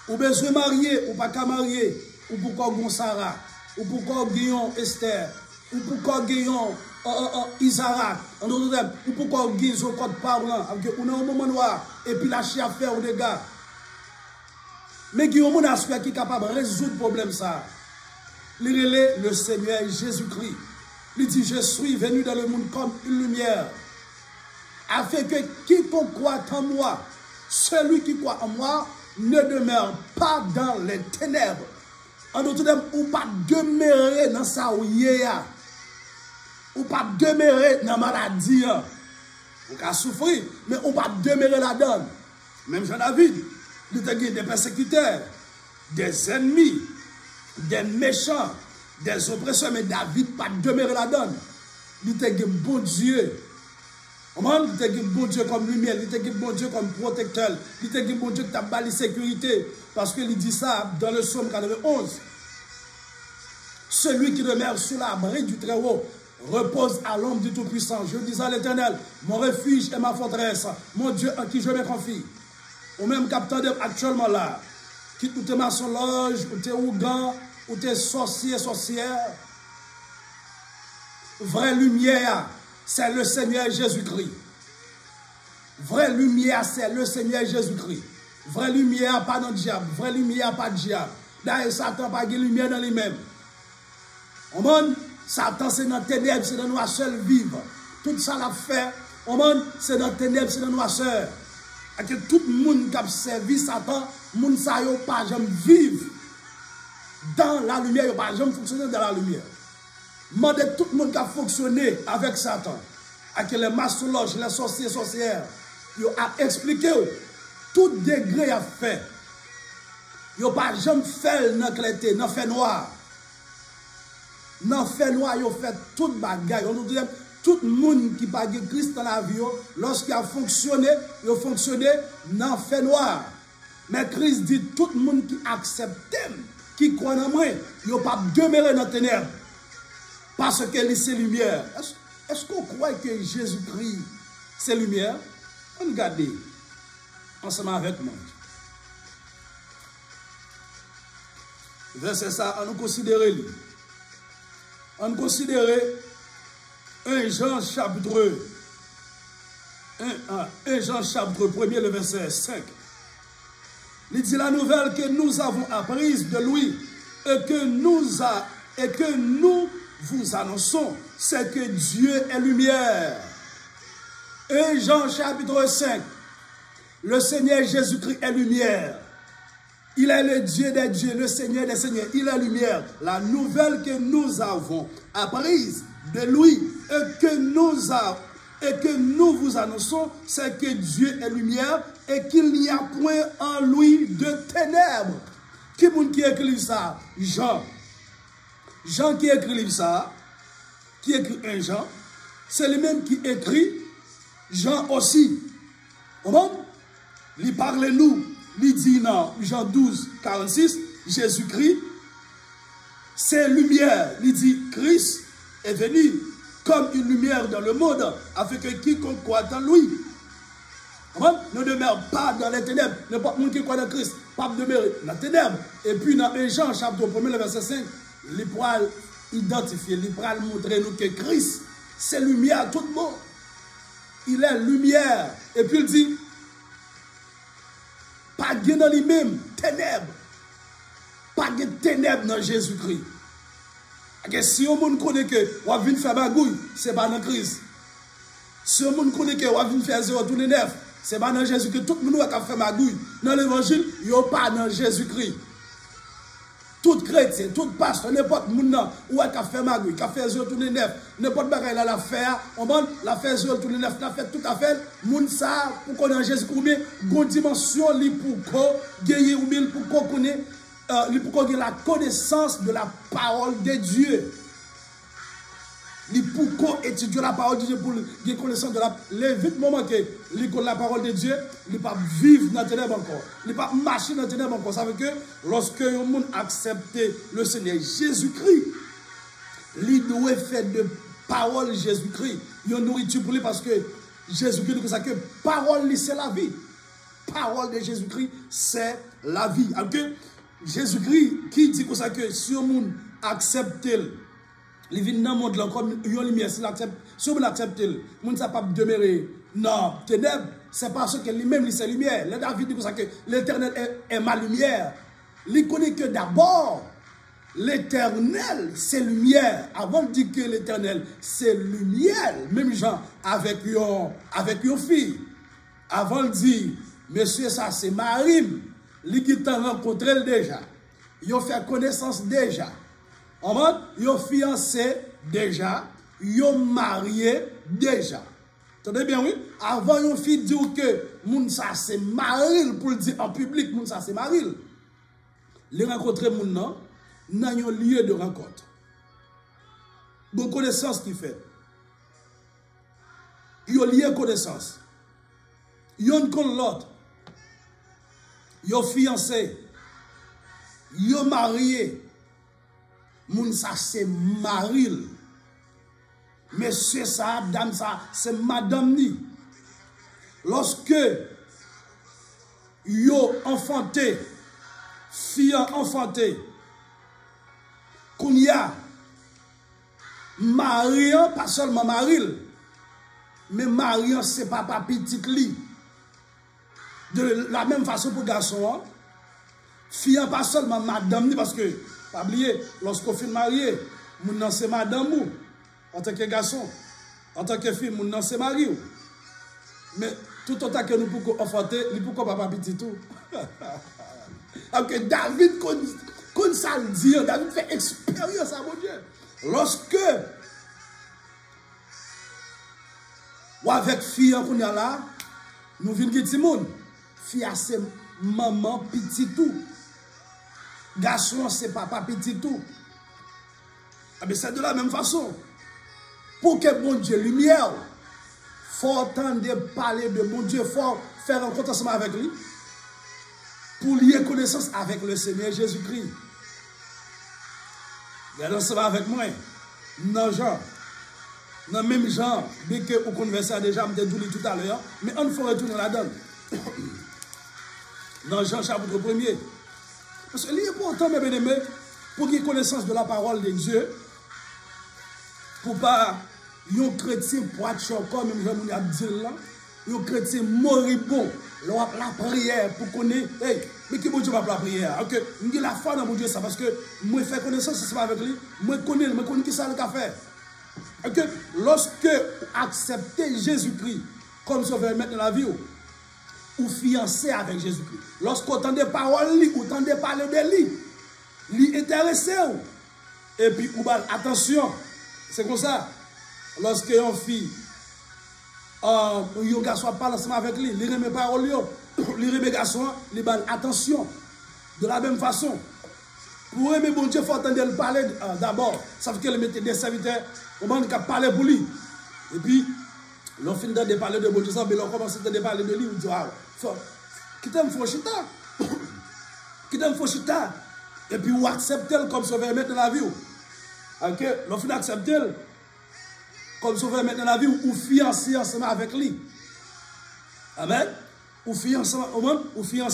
Ou besoin marier, ou pas qu'à marier, ou pourquoi Gonzara, ou pourquoi Guillaume Esther, ou pourquoi Guillaume Isaac, ou pourquoi Guillaume Code Parlant, on a un moment noir, et puis lâcher à faire des gars. Mais Guillaume, on a celui qui est capable de résoudre le problème ça. Il est le Seigneur Jésus-Christ. Il dit, je suis venu dans le monde comme une lumière, afin que quiconque croit en moi, celui qui croit en moi, ne demeure pas dans les ténèbres. En d'autres termes, ou pas demeurer dans sa ouïe, ou pas demeurer dans la maladie, ou pas souffrir, mais ou pas demeurer là-dedans. Même Jean-David, il a des persécuteurs, des ennemis, des méchants, des oppresseurs, mais David pas demeurer là-dedans. Il a un bon Dieu. Il a un bon Dieu comme lumière, il a un bon Dieu comme protecteur, il a un bon Dieu qui t'a bali sécurité. Parce qu'il dit ça dans le psaume 91. Celui qui demeure sous l'abri du Très-Haut repose à l'ombre du Tout-Puissant. Je dis à l'Éternel, mon refuge et ma forteresse, mon Dieu en qui je me confie. Ou même capteur actuellement là, qui ou t'es maçon loge, ou t'es ougan, ou t'es sorcier, sorcière. Vraie lumière, c'est le Seigneur Jésus-Christ. Vraie lumière, c'est le Seigneur Jésus-Christ. Vraie lumière, pas dans le diable. Vraie lumière, pas de diable. D'ailleurs, Satan pas de lumière dans lui-même. Au monde, Satan, c'est dans les ténèbres, c'est dans la noirceur vivre. Tout ça l'a fait. Au monde, c'est dans les ténèbres, c'est dans la noirceur. Et que tout le monde qui a servi Satan, le monde ne peut pas jamais vivre dans la lumière, il ne peut pas jamais fonctionner dans la lumière. Demandez tout le monde qui a fonctionné avec Satan, avec les maçons-loges, les sorciers, sorcières, il a expliqué tout degré à fait. Il n'a pas jamais fait dans la clarté, dans le fait noir. Dans le fait noir, il a fait tout le bagage. Tout le monde qui n'a pas Christ dans la vie, lorsqu'il a fonctionné, il a fonctionné dans le fait noir. Mais Christ dit tout le monde qui accepte, qui croit en moi, il n'a pas demeuré dans les ténèbres. Parce que c'est lumière. Est-ce qu'on croit que Jésus-Christ, c'est lumière? On regarde ensemble avec moi. Verset ça, on nous considère lui. On considère 1 Jean chapitre 1 Jean chapitre 1er, le verset 5. Il dit la nouvelle que nous avons apprise de lui et que nous vous annonçons, c'est que Dieu est lumière. 1 Jean chapitre 5. Le Seigneur Jésus-Christ est lumière. Il est le Dieu des dieux, le Seigneur des seigneurs. Il est lumière. La nouvelle que nous avons apprise de lui et que nous vous annonçons, c'est que Dieu est lumière et qu'il n'y a point en lui de ténèbres. Qui écrit ça? Jean. Jean qui écrit ça, qui écrit 1 Jean, c'est lui-même qui écrit Jean aussi. Comment? Il parle nous, il dit dans Jean 12, 46, Jésus-Christ, c'est lumière. Il dit Christ est venu comme une lumière dans le monde, afin que quiconque croit en lui. Comment? Ne demeure pas dans les ténèbres. N'importe qui croit en Christ, pas demeurer dans les ténèbres. Et puis dans 1 Jean, chapitre 1, le verset 5, il pourra identifier, il pourra montrer nous que Christ, c'est lumière à tout le monde. Il est lumière. Et puis il dit, pas de dans lui-même, ténèbres. Pas de ténèbres dans Jésus-Christ. Si on connaît que on vient faire bagouille, c'est pas dans Christ. Si on connaît que on vient faire 0 tous les 9, c'est pas dans Jésus-Christ. Tout le monde a fait bagouille. Dans l'évangile, il n'y a pas dans Jésus-Christ. Tout chrétien, tout pasteur, n'importe qui ou a fait magouille, qui a fait 0 tous les 9, n'importe qui a l'affaire, on va l'affaire 0 tous les 9, l'a fait tout à fait, moun ça, pour qu'on ait Jésus-Christ, mais une dimension, pour qu'on gagne ou bien pour qu'on connaisse, pour qu'on ait la connaissance de la parole de Dieu. Pour qu'on étudie la parole de Dieu, pour gagner connaissance de la... Le vite moment que la parole de Dieu, il ne peut pas vivre dans le ténèbre encore. Il ne peut pas marcher dans le ténèbre encore. Ça veut dire que lorsque le monde accepte le Seigneur Jésus-Christ, il doit faire de parole Jésus-Christ. Il y a une nourriture pour lui parce que Jésus-Christ dit que parole, c'est la vie. Parole de Jésus-Christ, c'est la vie. Alors que Jésus-Christ, qui dit que si le monde accepte, il vient dans le monde comme une lumière. Si on l'accepte, le monde ne peut pas demeurer. Non, ténèbres, c'est parce que lui-même, c'est lumière. Le David dit que l'éternel est ma lumière. Il connaît que d'abord, l'éternel, c'est lumière. Avant de dire que l'éternel, c'est lumière, même Jean, avec une fille. Avant de dire, monsieur, ça, c'est Marie. Il qui t'a rencontré déjà. Ils ont fait connaissance déjà. En mode, ils ont fiancé déjà, ils ont marié déjà. Entendez bien, oui? Avant, ils ont fait dire que moun ça c'est Maril pour le dire en public, moun ça c'est Maril. Les rencontrer moun nan, nan yon lieu de rencontre. Bon connaissance qui fait. Ils ont lié connaissance. Ils ont con l'autre. Ils ont fiancé. Ils ont marié. moun ça c'est maril. Monsieur ça, dame ça, c'est madame ni. Lorsque yo enfanté, fille enfanté, qu'on y a mariant, pas seulement maril, mais mariant c'est papa petit li. De la même façon pour garçon, fille pas seulement madame ni, parce que, pas oublier, lorsqu'on fait marié, moun nan c'est madame ou. En tant que garçon, en tant que fille, mon nom c'est Marie. Mais tout autant que nous pouvons enfanter, nous pouvons papa petit tout. Alors que David, quand ça le dit, David fait expérience à mon Dieu. Lorsque, ou avec fille, qu'on y a là, nous venons de petit monde. Fille, c'est maman petit tout. Garçon, c'est papa petit tout. Mais c'est de la même façon. Pour que bon Dieu lumière, il faut entendre parler de bon Dieu, il faut faire un compte ensemble avec lui, pour lier connaissance avec le Seigneur Jésus-Christ. Regardez ensemble avec moi, dans Jean, dans le même genre, bien que vous conversez déjà, je vous tout à l'heure, mais on faut retourner là-dedans. Dans Jean chapitre 1er. Parce que l'important, mes bien-aimés, pour qu'il y ait connaissance de la parole de Dieu, pour pas un chrétien pour être encore même je a dit là un chrétien moribond la prière pour connaître hey mais qui bon Dieu va la prière OK on la foi dans bon Dieu ça parce que moi faire connaissance c'est avec lui moi connais qui ça le faire OK lorsque accepter Jésus-Christ comme sauveur mettre dans la vie ou fiancé avec Jésus-Christ lorsque entendez parole lui ou entendez parler de lui intéressé et puis ou attention. C'est comme ça. Lorsque une fille, un garçon parle ensemble avec lui, il remet parole, il remet garçon, il bat attention. De la même façon, pour aimer bon Dieu, il faut entendre le parler d'abord. Ça veut dire qu'il mettait des serviteurs, on va parler pour lui. Et puis, l'on finit de parler de bon Dieu, mais l'on commence à parler de lui, on dit, ah, qui t'aime Fochita? Qui t'aime Fochita? Et puis, on accepte comme sauveur mettre dans la vie. Ok, l'on finit d'accepter comme sauveur maintenant la vie ou fiancé ensemble avec lui. Amen. Ou fiancé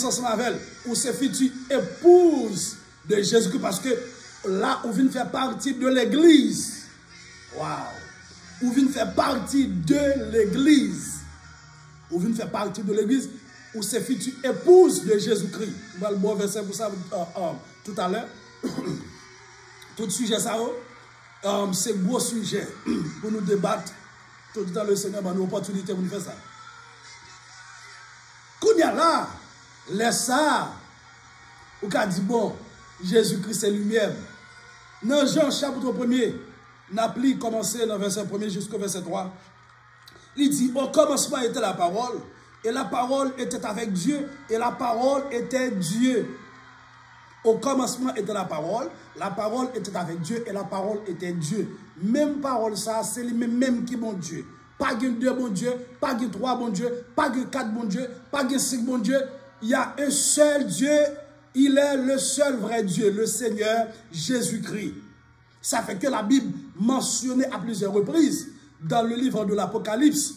ensemble avec elle. Ou c'est future épouse de Jésus-Christ parce que là, on vient faire partie de l'église. Waouh. On vient faire partie de l'église. On vient faire partie de l'église ou c'est future épouse de Jésus-Christ. On va le bon verset pour ça tout à l'heure. Tout sujet ça. C'est un gros sujet pour nous débattre. Tout le temps, le Seigneur a une opportunité pour nous faire ça. Quand il y a là, laisse ça. Ou qu'a dit, bon, Jésus-Christ c'est lumière. Dans Jean chapitre 1er, n'a plus commencé dans verset 1er jusqu'au verset 3. Il dit, au commencement était la parole, et la parole était avec Dieu, et la parole était Dieu. Au commencement était la parole était avec Dieu et la parole était Dieu. Même parole ça, c'est le même qui bon Dieu. Pas de deux bon Dieu, pas de trois bon Dieu, pas de quatre bon Dieu, pas de cinq bon Dieu. Il y a un seul Dieu, il est le seul vrai Dieu, le Seigneur Jésus-Christ. Ça fait que la Bible mentionnait à plusieurs reprises dans le livre de l'Apocalypse.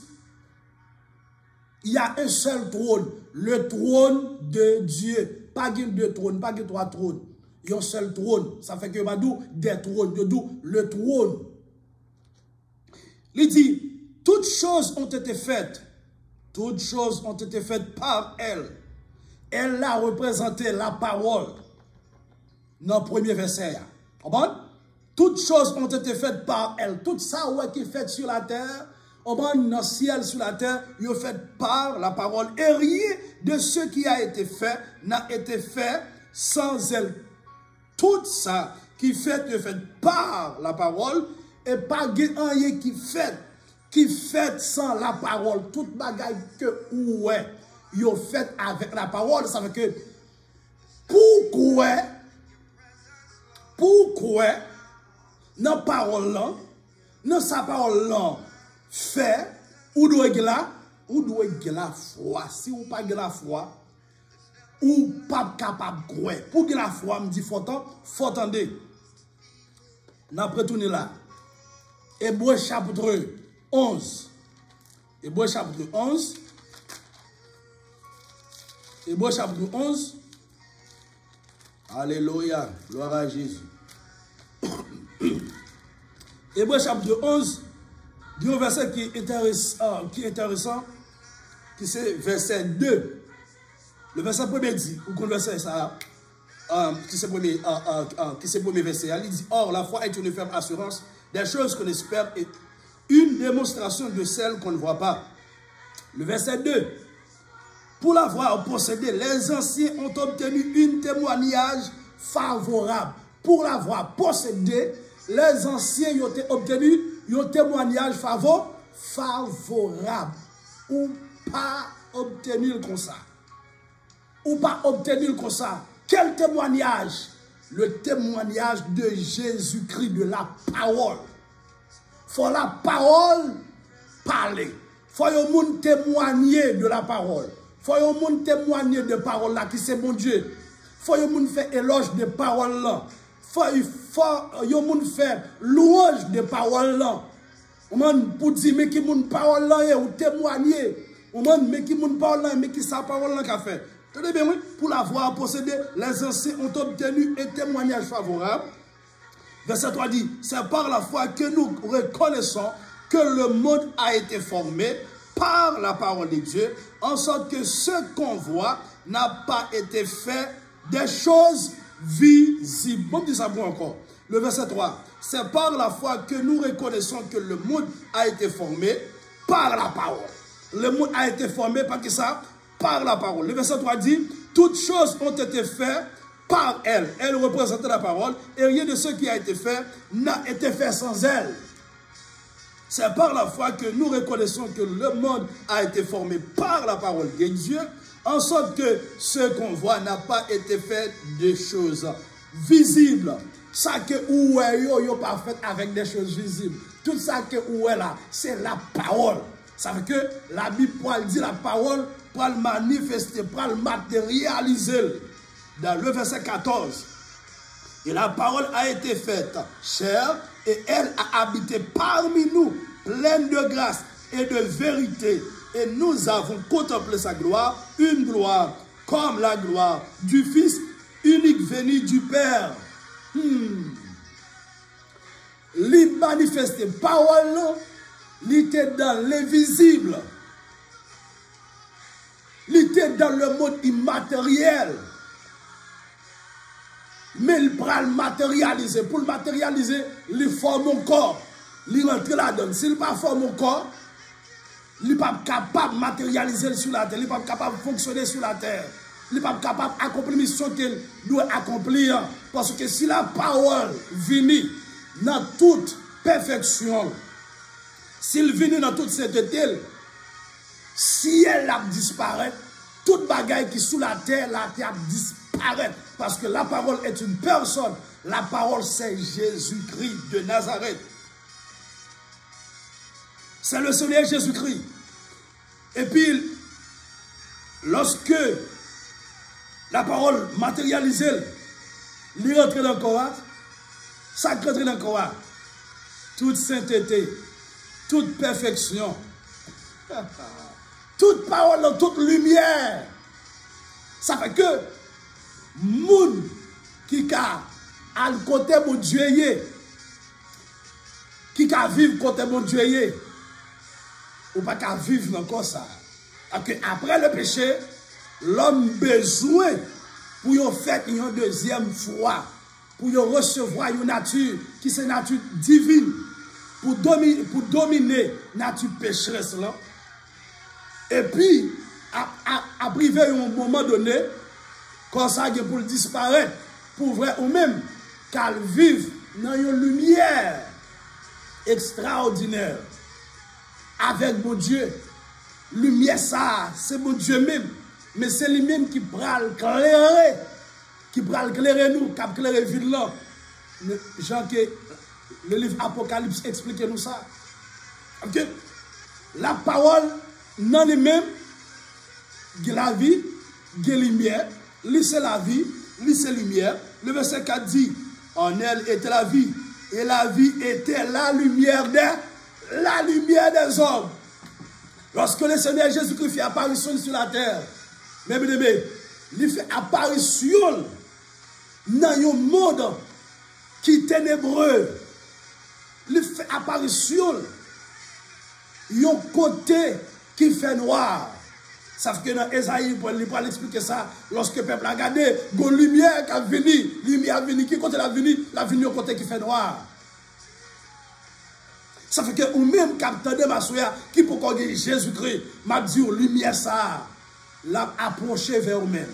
Il y a un seul trône, le trône de Dieu. Pas deux trônes, pas trois trônes. Il y a un seul trône. Ça fait que va d'où des trônes, d'où le trône. Il dit, toutes choses ont été faites. Toutes choses ont été faites par elle. Elle a représenté la parole. Dans le premier verset. Comprends? Toutes choses ont été faites par elle. Tout ça qui est fait sur la terre, dans le ciel, sur la terre, il est fait par la parole. Et rien de ce qui a été fait n'a été fait sans elle. Tout ça qui est fait par la parole et pas rien qui fait sans la parole. Toute bagaille que ouais, il est fait avec la parole. Ça veut dire que pourquoi dans parole là, dans sa parole là, fait, ou doit la foi. Si ou pas la foi, ou pas capable de croire. Pour que la foi me dit, faut attendre. n'a retourné là. Hébreux chapitre 11. Hébreux chapitre 11. Hébreux chapitre 11. Alléluia. Gloire à Jésus. Hébreux chapitre 11. Il y a un verset qui est intéressant. Qui c'est verset 2. Le verset premier dit, ou qu'on verset ça, qui c'est le premier verset, il dit, or la foi est une ferme assurance des choses qu'on espère et une démonstration de celles qu'on ne voit pas. Le verset 2, pour l'avoir possédé, les anciens ont obtenu un témoignage favorable. Pour l'avoir possédé, les anciens ont obtenu un témoignage favorable. Ou pas obtenir comme ça. Ou pas obtenir comme ça. Quel témoignage? Le témoignage de Jésus-Christ, de la parole. Faut la parole parler. Faut yon moun témoigner de la parole. Faut yon moun témoigner de parole là qui c'est bon Dieu. Faut yon moun faire éloge de parole là. Faut yon moun faire louange de parole là. On pour dire mais qui moun parole là ou témoigner. On mais qui moun parole là mais qui sa parole là qu'a fait. Tenez bien, oui, pour l'avoir possédé, les anciens ont obtenu un témoignage favorable. Verset 3 dit, c'est par la foi que nous reconnaissons que le monde a été formé par la parole de Dieu, en sorte que ce qu'on voit n'a pas été fait des choses visibles. Bon, dis ça pour encore. Le verset 3, c'est par la foi que nous reconnaissons que le monde a été formé par la parole. Le monde a été formé par qui ça? Par la parole. Le verset 3 dit, toutes choses ont été faites par elle. Elle représentait la parole et rien de ce qui a été fait n'a été fait sans elle. C'est par la foi que nous reconnaissons que le monde a été formé par la parole de Dieu, en sorte que ce qu'on voit n'a pas été fait de choses visibles. Ça que ou est pas fait avec des choses visibles. Tout ça que ou est là, c'est la parole. Ça veut que la Bible dit la parole pour le manifester, pour le matérialiser. Dans le verset 14, et la parole a été faite chair et elle a habité parmi nous, pleine de grâce et de vérité. Et nous avons contemplé sa gloire, une gloire comme la gloire du Fils unique venu du Père. Les manifester parole, l'était dans l'invisible. L'était dans le monde immatériel. Mais il prend le matérialiser. Pour le matérialiser, il forme mon corps. Il rentre là-dedans. S'il n'est pas forme mon corps, il n'est pas capable de matérialiser sur la terre. Il n'est pas capable de fonctionner sur la terre. Il n'est pas capable d'accomplir la mission qu'il doit accomplir. Parce que si la parole vient dans toute perfection, s'il vient dans toute sainteté, si elle disparaît, toute bagaille qui est sous la terre disparaît. Parce que la parole est une personne. La parole, c'est Jésus-Christ de Nazareth. C'est le Seigneur Jésus-Christ. Et puis, lorsque la parole matérialisée, il rentre dans le corps, ça rentre dans le corps. Toute sainteté, toute perfection, toute parole, toute lumière. Ça fait que moun qui a al côté mon Dieu qui a vivre côté mon Dieu ou pas qu'à vivre encore ça. Après le péché, l'homme besoin pour faire une deuxième fois, pour recevoir une nature qui est nature divine, pour dominer la nature pécheresse là. Et puis, à priver à un moment donné, comme ça, pour disparaître, pour vrai ou même, qu'elle vive dans une lumière extraordinaire avec mon Dieu. Lumière, ça, c'est mon Dieu même, mais c'est lui-même qui prend le clairer, nous, qui prend le vide là. Jean, le livre Apocalypse explique nous ça. Ok? La parole, non lui-même, la vie, la lumière. Lui c'est la vie, lui c'est lumière. Le verset 4 dit, en elle était la vie, et la vie était la lumière des hommes. Lorsque le Seigneur Jésus-Christ fait apparition sur la terre, mes bien-aimés, il fait apparition dans un monde qui est ténébreux. Il fait apparition dans un côté qui fait noir. Ça fait que dans Esaïe, il peut expliquer ça. Lorsque le peuple a regardé, il y a une lumière qui a venu. Lumière venu. Qui côté la venu? La venu au côté qui fait noir. Ça fait que ou même capteur de ma soeur qui peut qu'on dise Jésus-Christ, m'a dit lumière ça, l'a approché vers vous-même.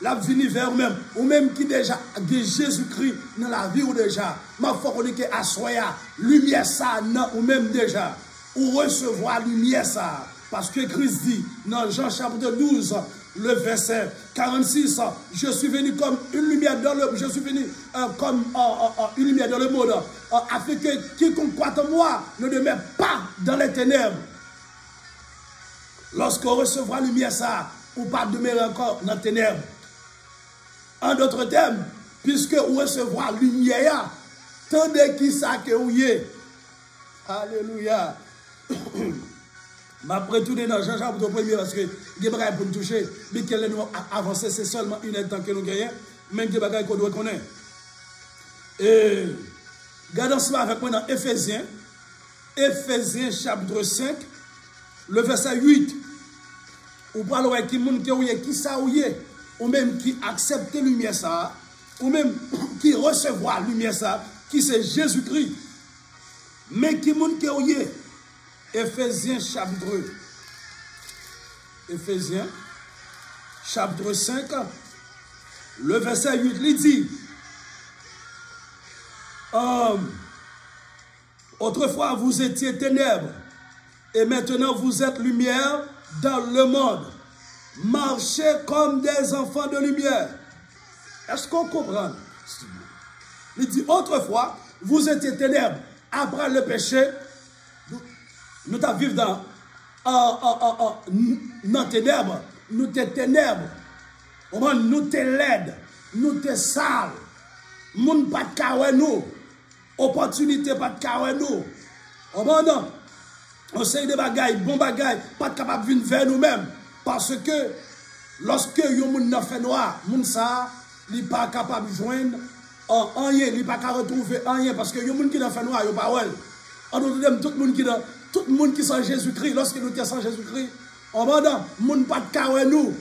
L'a venu vers vous-même. Ou même qui déjà de Jésus-Christ dans la vie ou déjà. Ma foi qu'on dit que à soya, lumière ça, non, ou même déjà. Ou recevoir lumière ça. Parce que Christ dit dans Jean chapitre 12, le verset 46, je suis venu comme une lumière dans le, je suis venu comme une lumière dans le monde, afin que quiconque croit en moi ne demeure pas dans les ténèbres. Lorsqu'on recevra lumière ça, ou pas demeurer encore dans les ténèbres. En d'autres termes, puisque on recevra lumière, tandis qui ça que vous y est. Alléluia. Après tout, dans Jean chapitre 1er, parce que les bagages pour nous toucher, mais qu'elle nous avancer, c'est seulement une heure que nous gagnons, même les bagages qu'on doit connaître. Et regardons cela avec moi dans Éphésiens chapitre 5, le verset 8. Ou parlons avec qui ça ou est, ou même qui accepte la lumière ça, ou même qui recevra la lumière ça, qui c'est Jésus-Christ, mais qui moun qui est. Éphésiens chapitre 5, le verset 8, il dit, autrefois vous étiez ténèbres, et maintenant vous êtes lumière dans le monde. Marchez comme des enfants de lumière. Est-ce qu'on comprend? Il dit, autrefois vous étiez ténèbres, après le péché, nous vivons dans ténèbres, nous sommes ténèbres, nous sommes laides, nous sommes sales, nous pas de carré nous, opportunité pas de carré nous. On sait des bagailles, bon bagailles, pas capable de venir vers nous-mêmes, parce que lorsque yon moun nan fait noir, moun ça, li pas capable de joindre rien, li pas capable de retrouver rien, parce que yon moun qui nan fait noir, yon pas wel. En d'autres termes, tout le monde qui sans Jésus-Christ, lorsque nous sommes sans Jésus-Christ, on va dans monde pas de carré nous.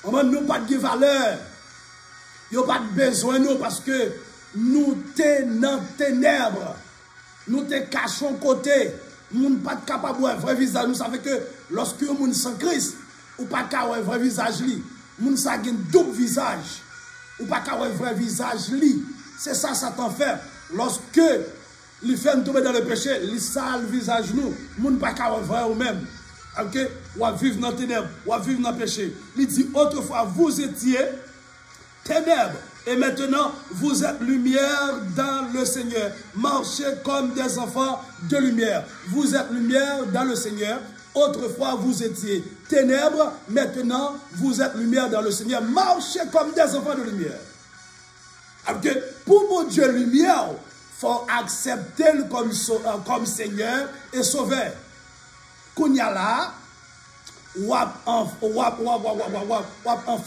On va nous pas de valeur. Il n'y a pas de besoin nous parce que nous sommes dans les ténèbres. Nous sommes cachés côté. Nous ne sommes pas capables de voir un vrai visage. Nous savons que lorsque nous sommes sans Christ, nous ne sommes pas capables de voir un vrai visage. Nous avons un double visage. Nous ne sommes pas capables de voir un vrai visage. C'est ça, Satan fait. Lorsque il fait nous tomber dans le péché, il sale le visage nous. Nous ne sommes pas capables de voir nous-mêmes. Ok? Ou à vivre dans les ténèbres, ou à vivre dans le péché. Il dit autrefois, vous étiez ténèbres. Et maintenant, vous êtes lumière dans le Seigneur. Marchez comme des enfants de lumière. Vous êtes lumière dans le Seigneur. Autrefois, vous étiez ténèbres. Maintenant, vous êtes lumière dans le Seigneur. Marchez comme des enfants de lumière. Okay? Pour mon Dieu, lumière, il faut accepter comme Seigneur et Sauveur. Qu'on y a là, enfant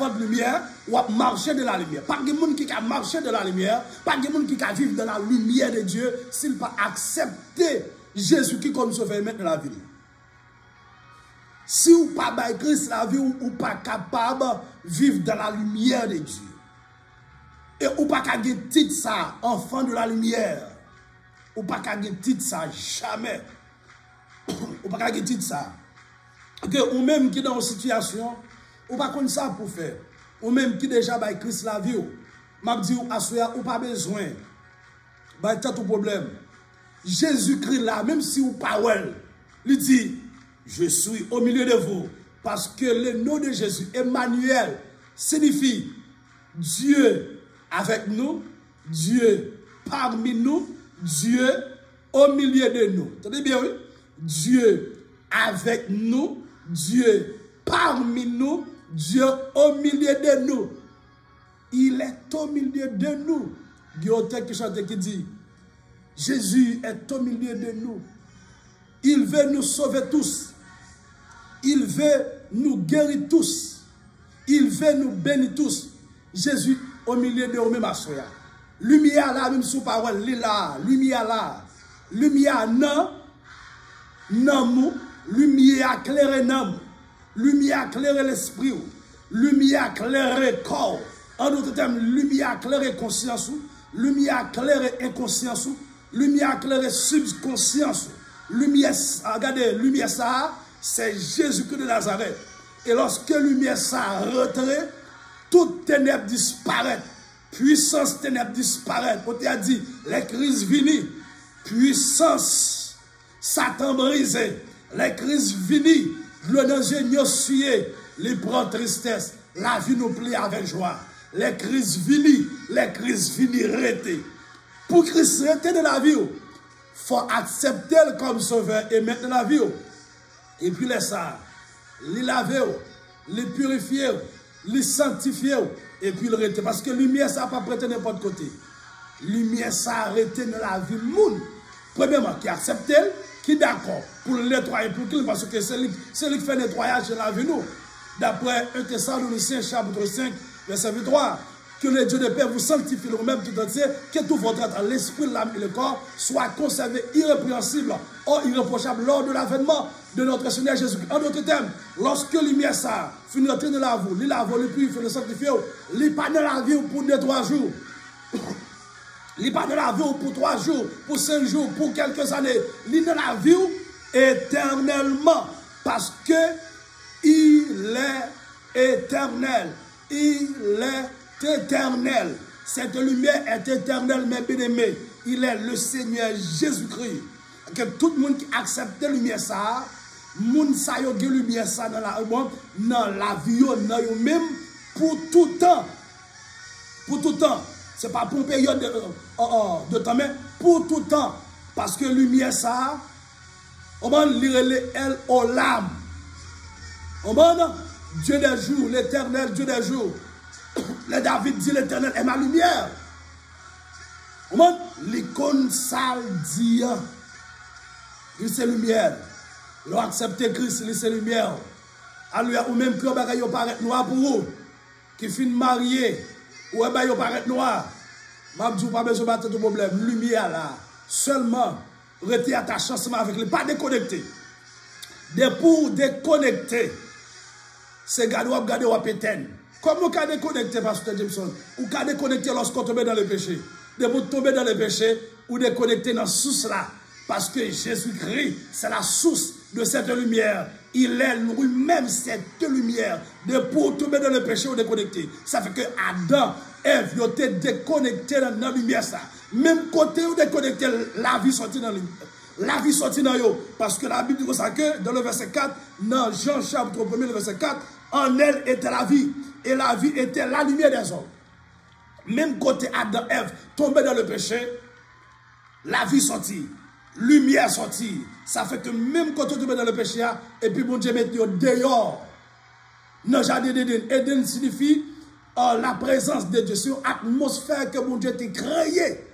de lumière, ou marcher de la lumière. Pas de monde qui a marché de la lumière, pas de monde qui a vivre dans la lumière de Dieu, s'il pas accepter Jésus-Christ comme sauveur mettre dans la vie. Si vous pas by Christ la vie, ou pas capable de vivre dans la lumière de Dieu. Et ou pas qu'à gagner titre ça, enfant de la lumière. Ou pas qu'à gagner titre ça, jamais. Ou pas qu'à gagner titre ça. Que ou même qui dans une situation, ou pas comme ça pour faire. Ou même qui déjà by Christ la vie, m'a dit ou pas besoin. Bah t'as tout problème. Jésus-Christ là, même si ou pas well, il dit je suis au milieu de vous parce que le nom de Jésus Emmanuel signifie Dieu avec nous, Dieu parmi nous, Dieu au milieu de nous. Entendez bien oui? Dieu avec nous, Dieu parmi nous, Dieu au milieu de nous. Il est au milieu de nous. Il y a un texte qui chante qui dit, Jésus est au milieu de nous. Il veut nous sauver tous. Il veut nous guérir tous. Il veut nous bénir tous. Jésus au milieu de nous-mêmes à soya. Lumière là, même sous parole, là, lumière là. Lumière non, non, lumière éclairée non. Lumière éclairée l'esprit. Lumière éclairée corps. En d'autres termes, lumière éclairée conscience. Lumière éclairée inconscience. Lumière éclairée subconscience. Lumière, regardez, lumière ça, c'est Jésus-Christ de Nazareth. Et lorsque lumière ça retrait, toute ténèbres disparaît. Puissance ténèbres disparaît. On t'a dit, les crises viennent. Puissance, Satan brisé. Les crises viennent. Le danger sué. Les prend tristesse. La vie nous plaît avec joie. Les crises viennent. Les crises viennent arrêter. Pour Christ arrêter de la vie, il faut accepter comme sauveur et mettre la vie. Et puis les ça, les laver, les purifier, les sanctifier, et puis le arrêter. Parce que la lumière, ça n'a pas prêté n'importe côté. Lumière, ça a arrêté dans la vie monde. Premièrement, qui accepte, qui est d'accord pour le nettoyer, pour qu'il, parce que c'est lui qui fait le nettoyage de la vie nous. D'après 1 Thessaloniciens chapitre 5, verset 23. Que le Dieu de paix vous sanctifie le même tout entier, que tout votre être, l'esprit, l'âme et le corps soit conservé irrépréhensible, irréprochable lors de l'avènement de notre Seigneur Jésus-Christ. En d'autres termes, lorsque la lumière ça finit de la vous, il lave, il purifie, il sanctifie, il pas de la vie pour 2-3 jours. Il pas de la vie pour 3 jours, pour 5 jours, pour quelques années. Il de la vie éternellement parce que il est éternel. Il est éternel. Cette lumière est éternelle, mes bien-aimés. Il est le Seigneur Jésus-Christ. Que tout le monde qui accepte la lumière, ça, moun sa yo ge lumière ça dans la vie, dans même pour tout temps. Pour tout temps. Ce n'est pas pour une période de temps, mais pour tout temps. Parce que la lumière, ça, on va lire les El Olam. On va Dieu des jours, l'éternel Dieu des jours. Le David dit l'éternel est ma lumière. L'icône sale dit, il c'est lumière. L'on accepte Christ, il c'est lumière. Alléluia, ou même que vous paraît noir pour vous, qui finit marié, ou vous paraît noir. Je ne dis pas besoin de problème. Lumière là, seulement, rester attaché ensemble avec lui, pas déconnecté. Pour déconnecter, c'est garder ou pétain. Comment vous pouvez déconnecter, Pasteur Jameson? Ou pouvez déconnecter lorsqu'on tombe dans le péché? De vous tomber dans le péché ou déconnecter dans la source là. Parce que Jésus-Christ, c'est la source de cette lumière. Il est lui-même cette lumière. De pour tomber dans le péché ou déconnecter. Ça fait que Adam, Ève, ils ont été déconnectés dans la lumière. Ça. Même côté où déconnecté, la vie sortit dans la lumière. La vie sortit dans eux. Parce que la Bible dit que dans le verset 4, dans Jean chapitre 1, le verset 4, en elle était la vie. Et la vie était la lumière des hommes. Même côté Adam, Ève, tombé dans le péché, la vie sortit. Lumière sortie. Ça fait que même quand on tombe dans le péché, et puis bon Dieu met dehors. Dans le jardin d'Éden. Éden signifie la présence de Dieu. C'est une atmosphère que mon Dieu t'a créé.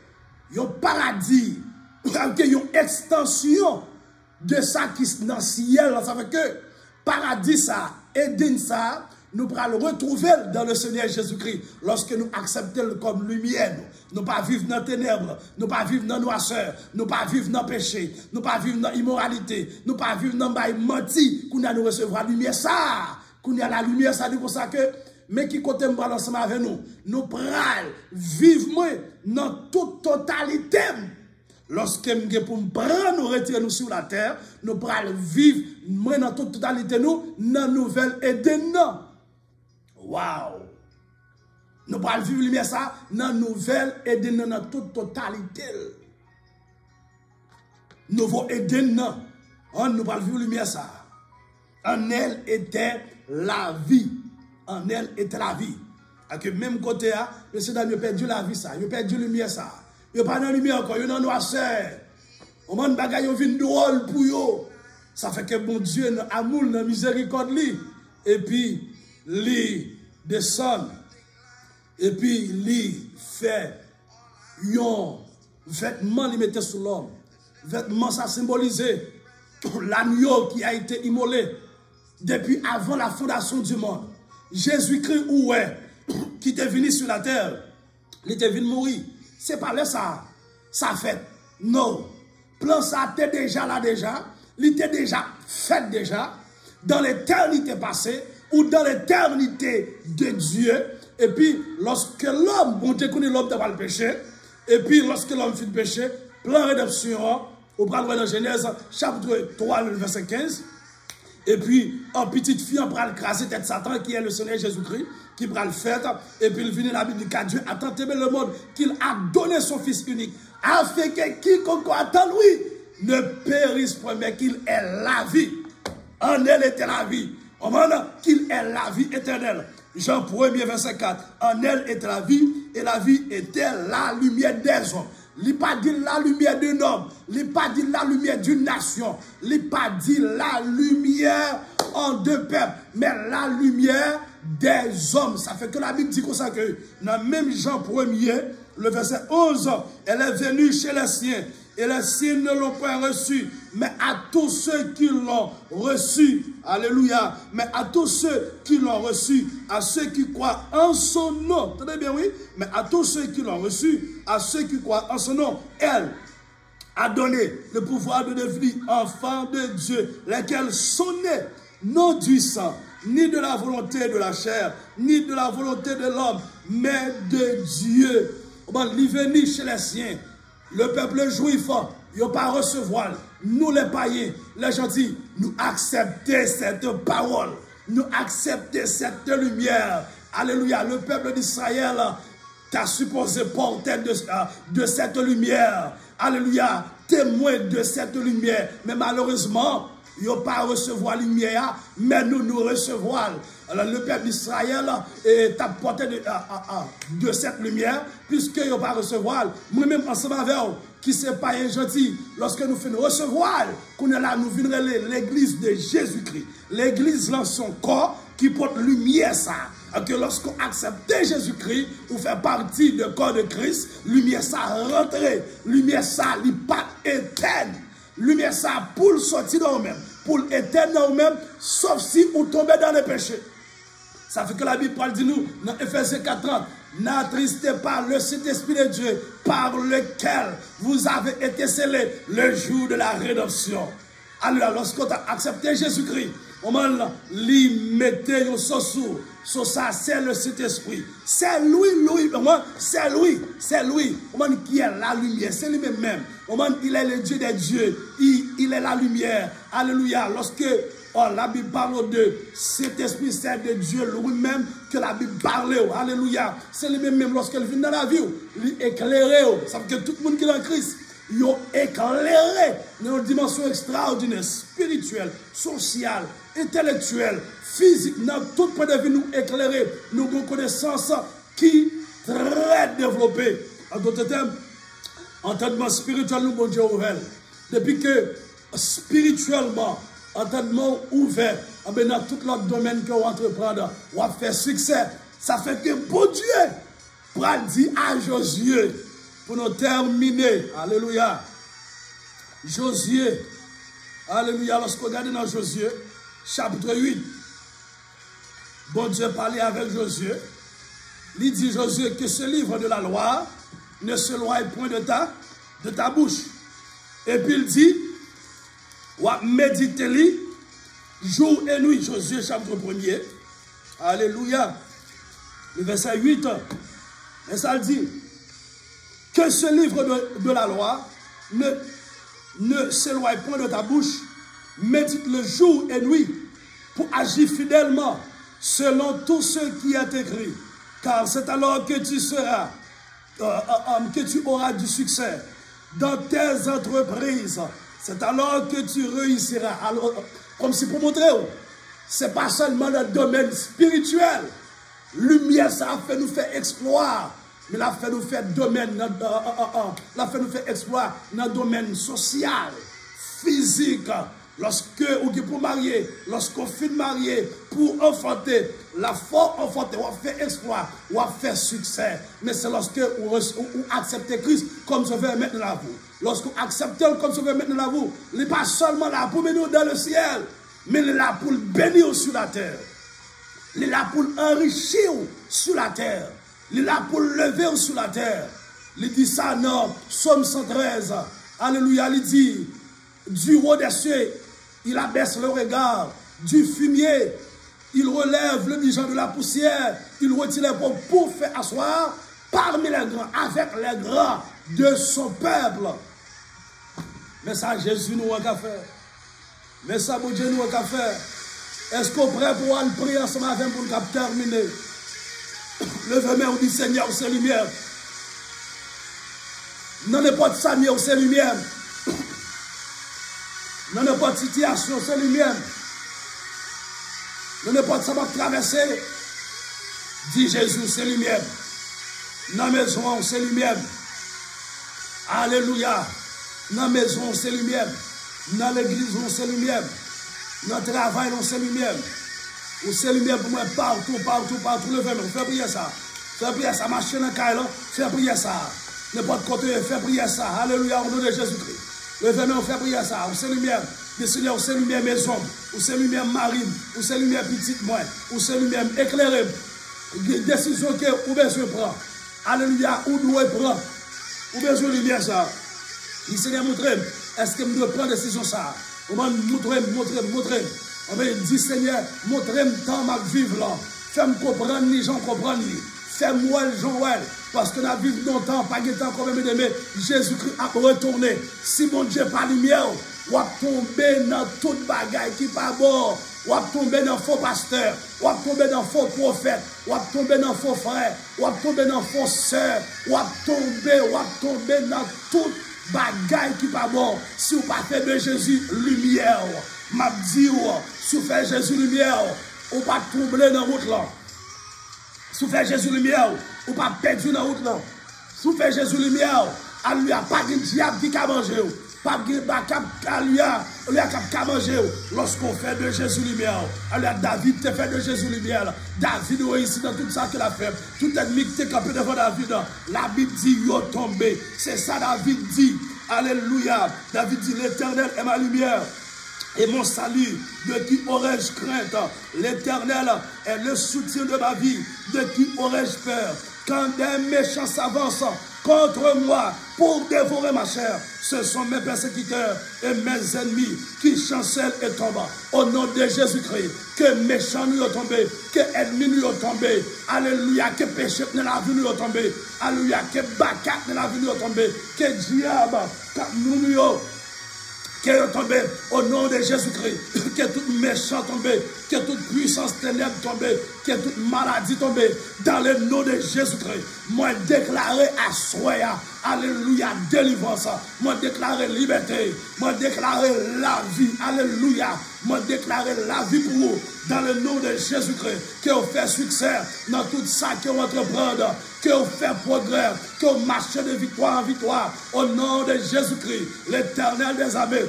Un paradis. Une extension de ça qui est dans le ciel. Ça fait que paradis ça, Éden ça, nous pourrons le retrouver dans le Seigneur Jésus-Christ lorsque nous acceptons comme lumière. Nous ne pas vivre dans les ténèbres, nous ne pas vivre dans la noirceur, nous ne pas vivre dans le péché, nous ne pas vivre dans l'immoralité, nous ne pas vivre dans le menti, qu'on a nous recevoir la lumière ça, qu'on a la lumière ça, dit pour ça que, mais qui côté me ensemble avec nous, nous pourrons vivre dans toute totalité. Lorsque nous pour prendre nous retirer nous sur la terre, nous pourrons vivre dans toute totalité nous, dans la nouvelle Éden. Waouh! Nous allons vivre lumière ça dans la nouvelle Éden dans toute totalité. Nouveau Éden, nous allons vivre lumière ça. En elle était la vie. En elle était la vie. À que même côté, le Seigneur a perdu la vie ça. Il a perdu la lumière ça. Il n'y a pas de lumière encore. Il y a une noirceur. On a une bagaille, il y a drôle pour eux. Ça fait que bon Dieu, dans l'amour, dans la miséricorde, et puis, il descend. Et puis, il fait vêtements les mettaient sur l'homme. Vêtements, ça symbolisait l'agneau qui a été immolé depuis avant la fondation du monde. Jésus-Christ, où est, qui était venu sur la terre, il était venu mourir. C'est pas là ça fait. Non. Plan ça était déjà là déjà. Il était déjà fait déjà. Dans l'éternité passée ou dans l'éternité de Dieu. Et puis, lorsque l'homme, bon Dieu connaît l'homme d'avoir le péché. Et puis, lorsque l'homme fit le péché, plan rédemption, au bras dans Genèse, chapitre 3, le verset 15. Et puis, en petite fille, on prend le craser tête Satan, qui est le Seigneur Jésus-Christ, qui prend le fait. Et puis, il vient dans la Bible de Dieu a tant aimé le monde qu'il a donné son Fils unique, afin que quiconque attend lui ne périsse point, mais qu'il ait la vie. En elle était la vie. On demande qu'il ait la vie éternelle. Jean 1er, verset 4. En elle était la vie, et la vie était la lumière des hommes. Il n'a pas dit la lumière d'un homme. Il n'a pas dit la lumière d'une nation. Il n'a pas dit la lumière en deux peuples. Mais la lumière des hommes. Ça fait que la Bible dit comme ça que dans même Jean 1er, le verset 11, elle est venue chez les siens. Et les siens ne l'ont pas reçu. Mais à tous ceux qui l'ont reçu, alléluia, mais à tous ceux qui l'ont reçu, à ceux qui croient en son nom, tenez bien, oui, mais à tous ceux qui l'ont reçu, à ceux qui croient en son nom, elle a donné le pouvoir de devenir enfants de Dieu, lesquels sont nés, non du sang, ni de la volonté de la chair, ni de la volonté de l'homme, mais de Dieu. Il est venu chez les siens. Le peuple juif, il n'a pas recevoir. Nous les païens, les gentils, nous acceptons cette parole. Nous acceptons cette lumière. Alléluia. Le peuple d'Israël t'a supposé porter de cette lumière. Alléluia. Témoin de cette lumière. Mais malheureusement, ils n'ont pas recevoir la lumière, mais nous recevons. Alors, le peuple d'Israël t'a porté de cette lumière, puisqu'ils n'ont pas recevoir. Moi-même, ensemble avec eux, qui ne pas un gentil, lorsque nous faisons recevoir, qu'on est là, nous venons l'église de Jésus-Christ. L'église dans son corps qui porte lumière, ça. Que lorsqu'on accepte Jésus-Christ, on fait partie du corps de Christ, lumière, ça rentre, lumière, ça n'est pas éteinte. Lumière, ça pour sortir de nous-mêmes, pour éteindre de nous-mêmes, sauf si on tombe dans le péché. Ça fait que la Bible parle de nous, dans Ephésiens 4:30, n'attristez pas le Saint-Esprit de Dieu, par lequel vous avez été scellés le jour de la rédemption. Alors, lorsqu'on a accepté Jésus-Christ, on m'a lui mettait au sous sur ça, c'est le Saint-Esprit. C'est lui, c'est lui. On m'a qui est la lumière, c'est lui-même. On m'a il est le Dieu des dieux, il est la lumière. Alléluia. Lorsque la Bible parle de cet esprit, c'est de Dieu lui-même que la Bible parle. Alléluia. C'est lui-même lorsqu'il vient dans la vie, il éclaire. Ça veut dire que tout le monde qui est en Christ, ils ont éclairé dans une dimension extraordinaire, spirituelle, sociale, intellectuelle, physique, dans tout point de vue, nous éclairer, nous avons une connaissance qui est très développée. En d'autres termes, entendement spirituel, nous avons Dieu ouvert. Depuis que spirituellement, entendement ouvert, dans tout l'autre domaine que vous entreprenez, vous avez fait succès. Ça fait que bon Dieu, pour dire à Josué, pour nous terminer, alléluia, Josué, alléluia, lorsqu'on regarde dans Josué, chapitre 8, bon Dieu parlait avec Josué, il dit Josué que ce livre de la loi ne se loigne point de ta bouche. Et puis il dit, méditez-li jour et nuit, Josué chapitre 1er, alléluia, le verset 8, et ça le dit, que ce livre de la loi ne s'éloigne point de ta bouche, médite le jour et nuit pour agir fidèlement selon tout ce qui est écrit. Car c'est alors que tu seras, que tu auras du succès dans tes entreprises. C'est alors que tu réussiras. Alors, comme si pour montrer, ce n'est pas seulement dans le domaine spirituel. Lumière, ça fait nous faire exploit. Mais la fait nous faire domaine, la fait nous faire exploit dans le domaine social, physique, lorsque ou pour marier, lorsqu'on finit marier, pour enfanter, la force enfanter, on fait exploit, on fait succès. Mais c'est lorsque vous acceptez Christ comme je vais maintenant là vous. Lorsque vous acceptez comme je vais maintenant là vous, il n'est pas seulement là pour bénir dans le ciel, mais il est là pour bénir sur la terre. Il est là pour enrichir sur la terre. Il est là pour lever sur la terre. Il dit ça dans Psaume 113. Alléluia, il dit, du haut des cieux, il abaisse le regard. Du fumier, il relève le dijon de la poussière. Il retire les pauvres pour faire asseoir parmi les grands, avec les grands de son peuple. Mais ça, Jésus nous a fait. Mais ça, mon Dieu nous a fait. Est-ce qu'on est prêt pour aller prier ce matin pour nous terminer? Levez-moi, on dit Seigneur, c'est lumière. Non, pas de Seigneur, c'est lumière. Non, pas de situation, c'est lumière. Non, pas de ça va traverser. Dit Jésus, c'est lumière. Dans la maison, c'est lumière. Alléluia. Dans la maison, c'est lumière. Dans l'église, c'est lumière. Dans le travail, c'est lumière. Ou c'est lumière pour moi partout. Levez-moi, fais prier ça. Fais prier ça. Marchez dans le caille, fais prier ça. N'importe côté, fais prier ça. Alléluia, au nom de Jésus-Christ. Levez-moi, fais prier ça. Ou c'est lumière. Mais Seigneur, ou c'est lumière maison. Ou c'est lumière marine. Ou c'est lumière petite moi. Ou c'est lumière éclairée. Décision que vous besoin prendre. Alléluia, ou doit prendre. Ou besoin de lumière ça. Il Seigneur, montrez. Est-ce que je dois prendre décision ça? On va montrer. On va dire, Seigneur, montrez-moi tant ma vivre là. Fais-moi comprendre, les gens comprennent. Fais-moi le Joël. Parce que nous vivons longtemps, pas de temps comme mais Jésus-Christ a retourné. Si mon Dieu pas lumière, on va tomber dans toute bagaille qui n'est pas bon. On va tomber dans faux pasteur. On va tomber dans faux prophète. On va tomber dans faux frère. On va tomber dans faux sœur. On va tomber dans toute bagaille qui n'est pas bon. Si vous pas fait de Jésus lumière, m'a dit, si vous faites Jésus lumière, on va tomber dans la route là. Si vous faites Jésus lumière, ou pas perdu dans la route là. Si vous faites Jésus lumière, il n'y a pas de diable qui a mangé. Pas de diable qui a mangé. Lorsqu'on fait de Jésus lumière, David te fait de Jésus lumière. David réussit dans tout ça qu'il a fait. Tout ennemi qui est campé devant David. La Bible dit, il est tombé. C'est ça David dit. Alléluia. David dit, l'Éternel est ma lumière et mon salut, de qui aurais-je crainte? L'Éternel est le soutien de ma vie, de qui aurais-je peur? Quand des méchants s'avancent contre moi pour dévorer ma chair, ce sont mes persécuteurs et mes ennemis qui chancellent et tombent. Au nom de Jésus-Christ, que méchants nous ont tombés, que ennemis nous ont tombés. Alléluia, que péché de la vie nous ont tombés. Alléluia, que bacat de la vie nous ont tombés. Que diable, nous ont qui est tombé au nom de Jésus-Christ, que toute méchant tombé, que toute puissance ténèbre tombée, que toute maladie tombée, dans le nom de Jésus-Christ. Moi déclarer à soi, alléluia, délivrance, moi déclarer liberté, moi déclarer la vie, alléluia, moi déclarer la vie pour vous, dans le nom de Jésus-Christ, que vous faites succès dans tout ça que vous entreprenez, que vous faites progrès, que vous marchez de victoire en victoire, au nom de Jésus-Christ, l'Éternel des armées,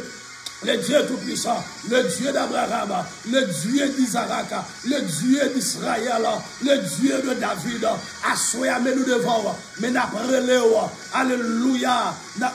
le Dieu Tout-Puissant, le Dieu d'Abraham, le Dieu d'Isaac, le Dieu d'Israël, le Dieu de David, assoyez nous devant, mais n'après-le, alléluia, n'a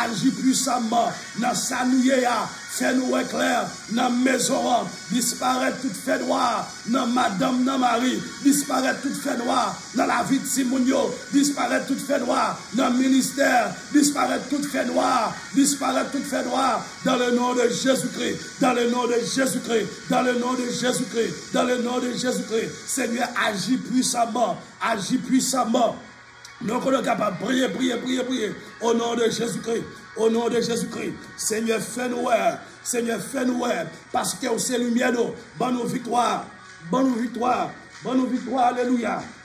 agit puissamment, n'a salué, fais-nous éclair, dans la maison, disparaît toute fait noire, dans madame, dans Marie, disparaît toute fait noire, dans la vie de Simonio, disparaît toute fait noire, dans le ministère, disparaît toute fait noire, disparaît toute fait noire, dans le nom de Jésus-Christ, dans le nom de Jésus-Christ, dans le nom de Jésus-Christ, dans le nom de Jésus-Christ. Seigneur, agis puissamment, agis puissamment. Nous sommes capables de prier, au nom de Jésus-Christ, au nom de Jésus-Christ. Seigneur, fais-nous, Seigneur, fais-nous, parce que c'est lumière, bonne victoire, alléluia,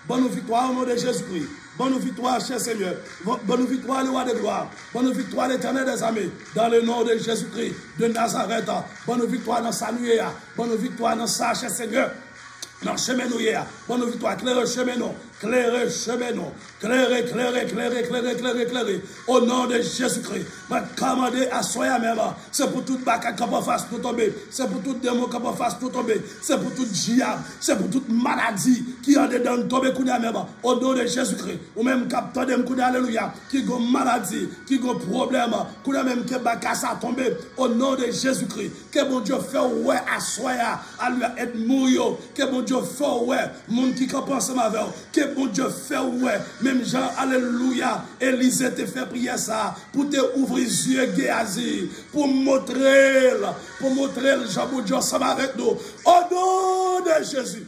bonne victoire au nom de Jésus-Christ. Bonne victoire, cher Seigneur. Bonne victoire, le roi de gloire. Bonne victoire, l'Éternel des armées. Dans le nom de Jésus-Christ de Nazareth. Bonne victoire dans sa nuit. Bonne victoire dans sa, cher Seigneur. Dans le chemin nous, bonne victoire, claire le chemin nous, clairez chemin nous, clairez, au nom de Jésus-Christ. Ma commandé à soi même, c'est pour toute bagarre qu'on peut faire nous tomber, c'est pour tout démon qu'on peut faire nous tomber, c'est pour toute diable, c'est pour toute maladie qui en dedans nous tomber même, au nom de Jésus-Christ. Ou même capteur de m'kounia, alléluia, qui a maladie, qui a problème, qui a même que bagarre ça tomber, au nom de Jésus-Christ. Que mon Dieu fait ouais à soi, à lui être mouillot, que mon Dieu fait ouais, mon qui pense ma veille, que mon Dieu fait ouais, même Jean, alléluia, Élisée te fait prier ça, pour te ouvrir les yeux, Géasi, pour montrer, Jean, mon Dieu, ensemble avec nous, au nom de Jésus,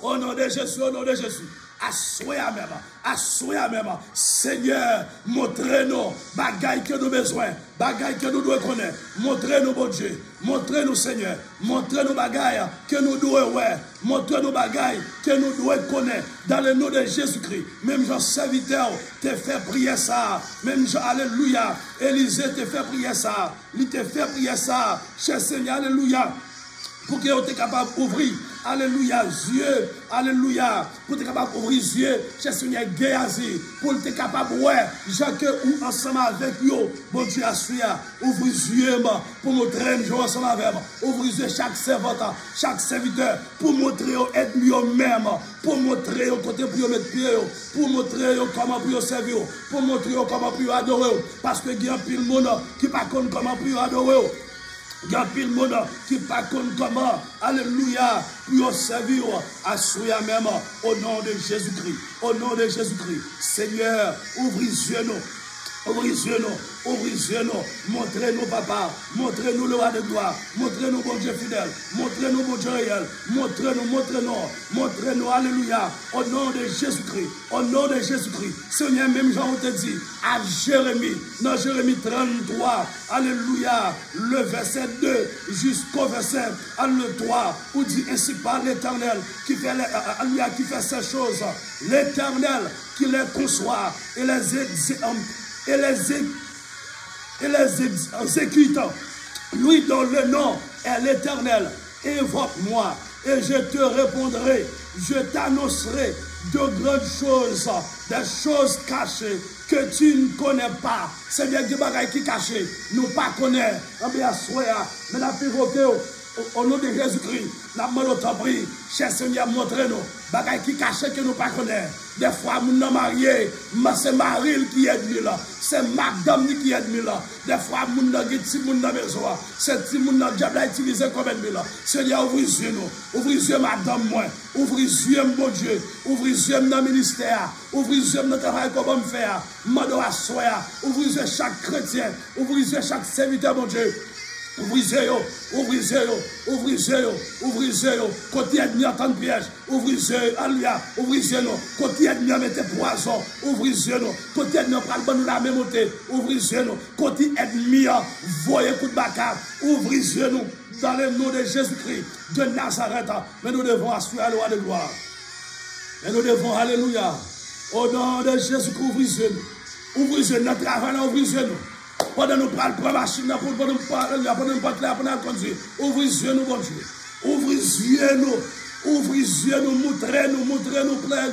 au nom de Jésus, au nom de Jésus. Assoya même, Seigneur, montrez-nous, bagaille que nous besoin, bagaille que nous devons connaître, montrez-nous, bon Dieu, montrez-nous, Seigneur, montrez-nous, bagaille que nous devons ouais, montrez-nous, bagaille que nous devons connaître, dans le nom de Jésus-Christ, même Jean serviteur, te fait prier ça, même Jean, alléluia, Élisée te fait prier ça, il te fait prier ça, cher Seigneur, alléluia, pour que tu es capable d'ouvrir, alléluia, yeux, alléluia, pour être capable d'ouvrir les yeux, cher Seigneur, Géasi, pour être capable, ouais, Jacques, ou ensemble avec eux, bon Dieu, assuya, ouvre les yeux, pour montrer, je ensemble avec moi, ouvre les yeux, chaque servant, chaque serviteur, pour montrer, aide-lui même, pour montrer, côté pour mettre pied, pour montrer comment pour servir, pour montrer comment pour adorer, parce que il y a un pile de monde qui ne sait pas comment pour adorer. Il y a pile de monde qui ne sait pas comment, alléluia, pour servir à soi même, au nom de Jésus-Christ, au nom de Jésus-Christ. Seigneur, ouvre les yeux nous, ouvre les yeux nous, ouvre les yeux nous, montrez-nous papa, montrez-nous le roi de gloire, montrez-nous bon Dieu fidèle, montrez-nous bon Dieu réel, montrez-nous, alléluia, au nom de Jésus-Christ, au nom de Jésus-Christ. Seigneur, même Jean te dit, à Jérémie, dans Jérémie 33, alléluia, le verset 2 jusqu'au verset 3, où dit ainsi par l'Éternel qui fait, qui fait ces choses, l'Éternel qui les conçoit et les exécute, lui dont le nom est l'Éternel, évoque-moi et je te répondrai, je t'annoncerai de grandes choses, des choses cachées que tu ne connais pas. Seigneur, des bagailles qui cachées, nous pas connaissons. Mais la au nom de Jésus-Christ, la demande au prie, cher Seigneur, montrez-nous, bagaille qui cachent que nous ne connaissons pas. Des fois, nous sommes mariés, c'est Marie qui est venu là, c'est madame qui est venu là. Des fois, nous sommes petits, nous sommes maison, c'est petit, nous sommes diable utilisé comme ennemi là. Seigneur, ouvre les yeux nous, ouvre les yeux madame moi, ouvre les yeux mon Dieu, ouvre les yeux dans le ministère, ouvre les yeux dans le travail qu'on va faire, mando à soi, ouvre les yeux chaque chrétien, ouvre les yeux chaque serviteur mon Dieu. Ouvrez-y, côté ennemi entend piège, ouvrez-y, alléluia, ouvrez-y, côté ennemi mettez poison, ouvrez-y, côté ennemi prend le bon la même côté, ouvrez-y, côté ennemi voyez coup de bacard, ouvrez-y, dans le nom de Jésus-Christ de Nazareth, mais nous devons assurer le roi de gloire, et nous devons, alléluia, au nom de Jésus-Christ, ouvrez-y, notre travail, ouvrez-y, pendant nous parlons pour la machine, pour nous parler, pour nous parler, pour nous conduire. Ouvrez les yeux, nous, bon Dieu. Ouvrez les yeux, nous. Ouvrez les yeux, nous. Montrez-nous plein.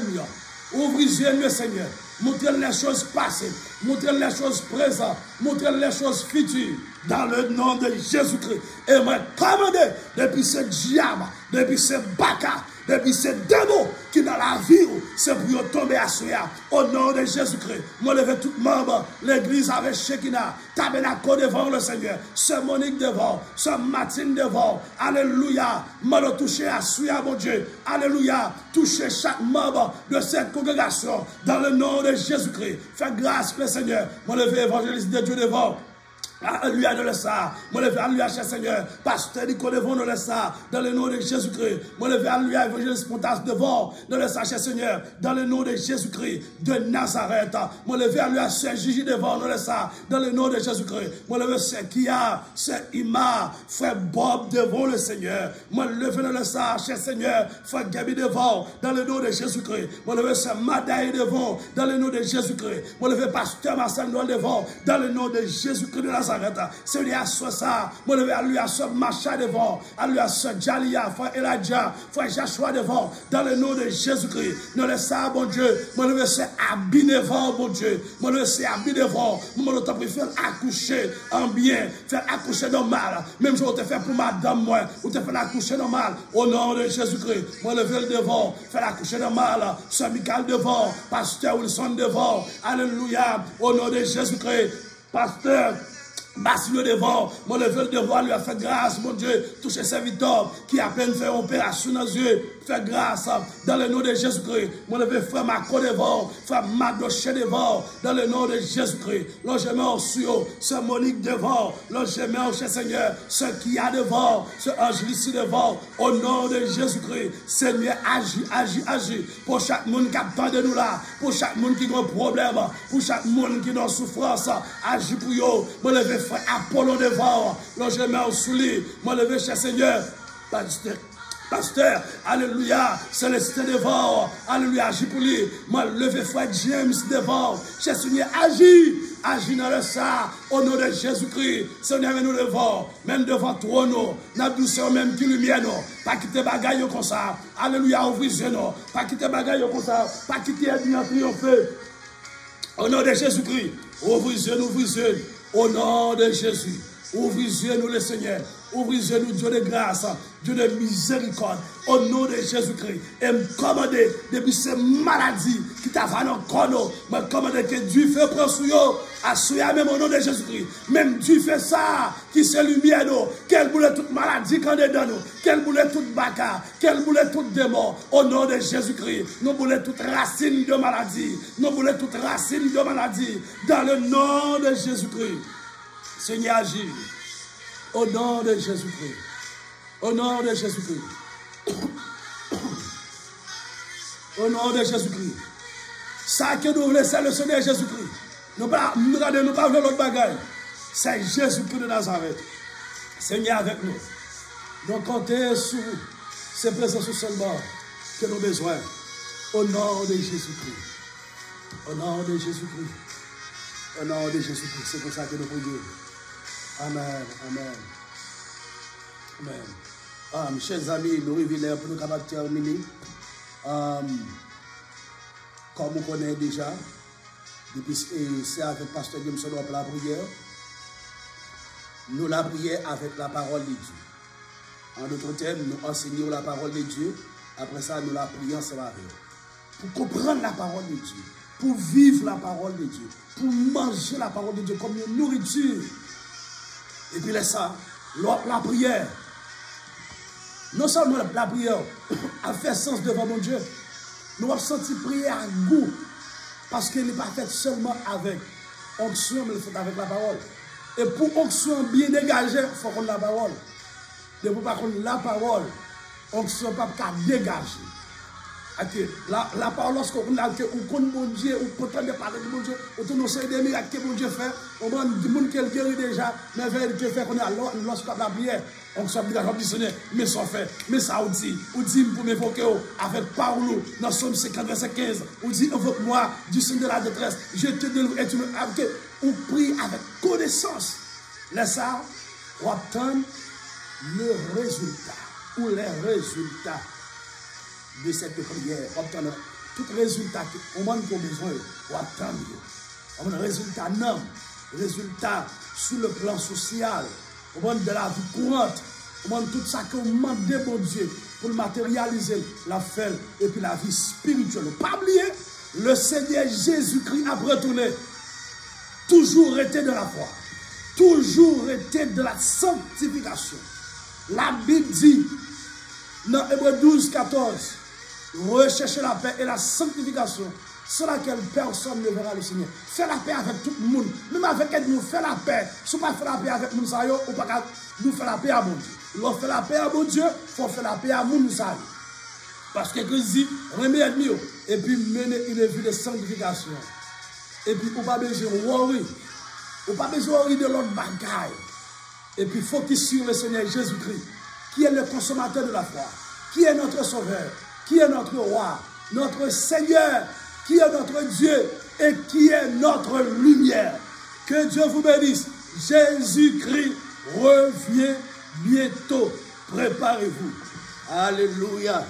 Ouvrez les yeux, Seigneur. Montrez les choses passées. Montrez les choses présentes. Montrez les choses futures. Dans le nom de Jésus-Christ. Et moi, commandé depuis ce diable, depuis ce bacard, depuis ces démons qui dans la vie, c'est pour tomber à soi. Au nom de Jésus-Christ, moi lever tout membre, l'église avec Shekinah, tabernacle devant le Seigneur, ce Monique devant, ce Martine devant, alléluia, moi le toucher à soi, mon Dieu, alléluia, toucher chaque membre de cette congrégation, dans le nom de Jésus-Christ, fais grâce le Seigneur, moi lever évangéliste de Dieu devant. Alléluia, de le ça. Moi, levé, alléluia, cher Seigneur. Pasteur Nicolas devant nous le ça. Dans le nom de Jésus-Christ. Moi, levé, alléluia, évangéliste Pontas devant. Dans le ça, cher Seigneur. Dans le nom de Jésus-Christ de Nazareth. Moi, levé, alléluia, Saint Gigi devant nous le ça. Dans le nom de Jésus-Christ. Moi, levé, Saint Kia, Saint Ima, frère Bob devant le Seigneur. Moi, levé, dans le ça, cher Seigneur. Frère Gabi devant. Dans le nom de Jésus-Christ. Moi, levé, Saint Madaï devant. Dans le nom de Jésus-Christ. Moi, levé, pasteur Marcel Noël devant. Dans le nom de Jésus-Christ de Nazareth. Nazareth. Seigneur, à soi ça, moi lever à lui à soi Macha devant, à lui à soi Jalia, frère Elijah, frère Joshua devant, dans le nom de Jésus-Christ. Nous laissons ça, bon Dieu, moi lever c'est habit devant, bon Dieu, moi lever c'est habit devant, moi le temps pour faire accoucher en bien, faire accoucher normal, même si on te fait pour madame, moi, ou te fait accoucher normal, au nom de Jésus-Christ, moi lever le devant, faire accoucher normal, Sœur Michael devant, Pasteur Wilson devant, alléluia, au nom de Jésus-Christ, Pasteur Basse-le devant, mon lever le devant lui a fait grâce, mon Dieu, toucher serviteur qui a peine fait opération dans les yeux, fait grâce dans le nom de Jésus-Christ. Mon lever frère Marco devant, frère Madoche devant, dans le nom de Jésus-Christ. Là, je mets au sur, ce Monique devant, là, je mets au cher Seigneur, ce qui a devant, ce ange ici devant, au nom de Jésus-Christ. Seigneur, agis, pour chaque monde qui attend de nous là, pour chaque monde qui a un problème, pour chaque monde qui est en souffrance, agis pour eux. Mon lever frère Apollo devant, là je mets au souli, moi levé cher Seigneur, pasteur, alléluia, Célestin devant, alléluia, agis pour lui, moi levé frère James devant, cher Seigneur, agis dans le ça, au nom de Jésus-Christ, Seigneur, nous devant, même devant toi, nous, la douceur même qui lumière, nous, pas quitter bagaille comme ça, alléluia, ouvrez nous, pas quitter bagaille comme ça, pas quitter bien triompher, au nom de Jésus-Christ, ouvrez-nous, au nom de Jésus, ouvrez-nous le Seigneur, ouvrez-nous Dieu de grâce, Dieu de miséricorde, au nom de Jésus-Christ, et me commander depuis ces maladies qui t'avaient encore nous, me commander que Dieu fait prendre sur eux, à même au nom de Jésus-Christ, même Dieu fait ça, qui se lumière nous, qu'elle boule toute maladie qu'on est dans nous, qu'elle boule toute baka, qu'elle boule toute démon, au nom de Jésus-Christ, nous boule toute racine de maladie, nous boule toute racine de maladie, dans le nom de Jésus-Christ. Seigneur, agis, au nom de Jésus-Christ, au nom de Jésus-Christ, au nom de Jésus-Christ. Ça que nous voulons, c'est le Seigneur Jésus-Christ. Nous ne pouvons pas l'autre bagaille. C'est Jésus-Christ de Nazareth. Seigneur avec nous. Nous comptons sur ces présences seulement que nous avons besoin. Au nom de Jésus-Christ. Au nom de Jésus-Christ. Au nom de Jésus-Christ. C'est pour ça que nous prions. Amen. Amen. Amen. Chers amis, nous revenons pour nous capables de terminer. Comme on connaît déjà, depuis c'est avec Pasteur Jameson pour la prière. Nous la prière avec la parole de Dieu. En d'autres termes, nous enseignons la parole de Dieu. Après ça, nous la prions ensemble avec eux. Pour comprendre la parole de Dieu, pour vivre la parole de Dieu, pour manger la parole de Dieu comme une nourriture. Et puis là, ça, la prière. Non seulement la prière a fait sens devant mon Dieu, nous avons senti prier à goût. Parce qu'elle n'est pas faite seulement avec onction, mais elle est faite avec la parole. Et pour onction bien dégagée, il faut qu'on ait la parole. Et pour pas qu'on ait la parole, onction ne peut pas dégager. La parole, lorsqu'on connaît mon Dieu, ou peut entendre parler de mon Dieu, ou tout nous sait des miracles que mon Dieu fait, on va dire que quelqu'un guérit déjà, mais il fait qu'on est lorsqu'on la prière, on s'est dit à Seigneur, mais ça fait, mais ça on dit pour m'évoquer avec parole, dans Somme 50, verset 15, on dit invoque-moi du sein de la détresse, je te délivre et tu me avec, on prie avec connaissance. Laisse ça, on obtient le résultat, ou les résultats de cette prière, obtenir tout résultat au monde qu'on a besoin, ou attendre. On a un résultat non, résultat sur le plan social, au monde de la vie courante, au monde tout ça qu'on demande de mon Dieu pour le matérialiser, la faire, et puis la vie spirituelle. Pas oublier, le Seigneur Jésus-Christ a retourné, toujours été de la foi, toujours été de la sanctification. La Bible dit, dans Hébreux 12, 14, recherchez la paix et la sanctification, sans laquelle personne ne verra le Seigneur. Fais la paix avec tout le monde, même avec nous, fais la paix. Si vous ne faites pas la paix avec nous, ou pas nous faire la paix à mon Dieu. Lorsqu'on fait la paix à mon Dieu, il faut faire la paix à nous. Parce que Christ dit, remettez mieux, et puis menez une vie de sanctification. Et puis, on n'a pas besoin de worry. On n'a pas besoin de l'autre bagaille. Et puis, focus sur le Seigneur Jésus-Christ, qui est le consommateur de la foi, qui est notre sauveur, qui est notre roi, notre Seigneur, qui est notre Dieu et qui est notre lumière. Que Dieu vous bénisse. Jésus-Christ revient bientôt. Préparez-vous. Alléluia.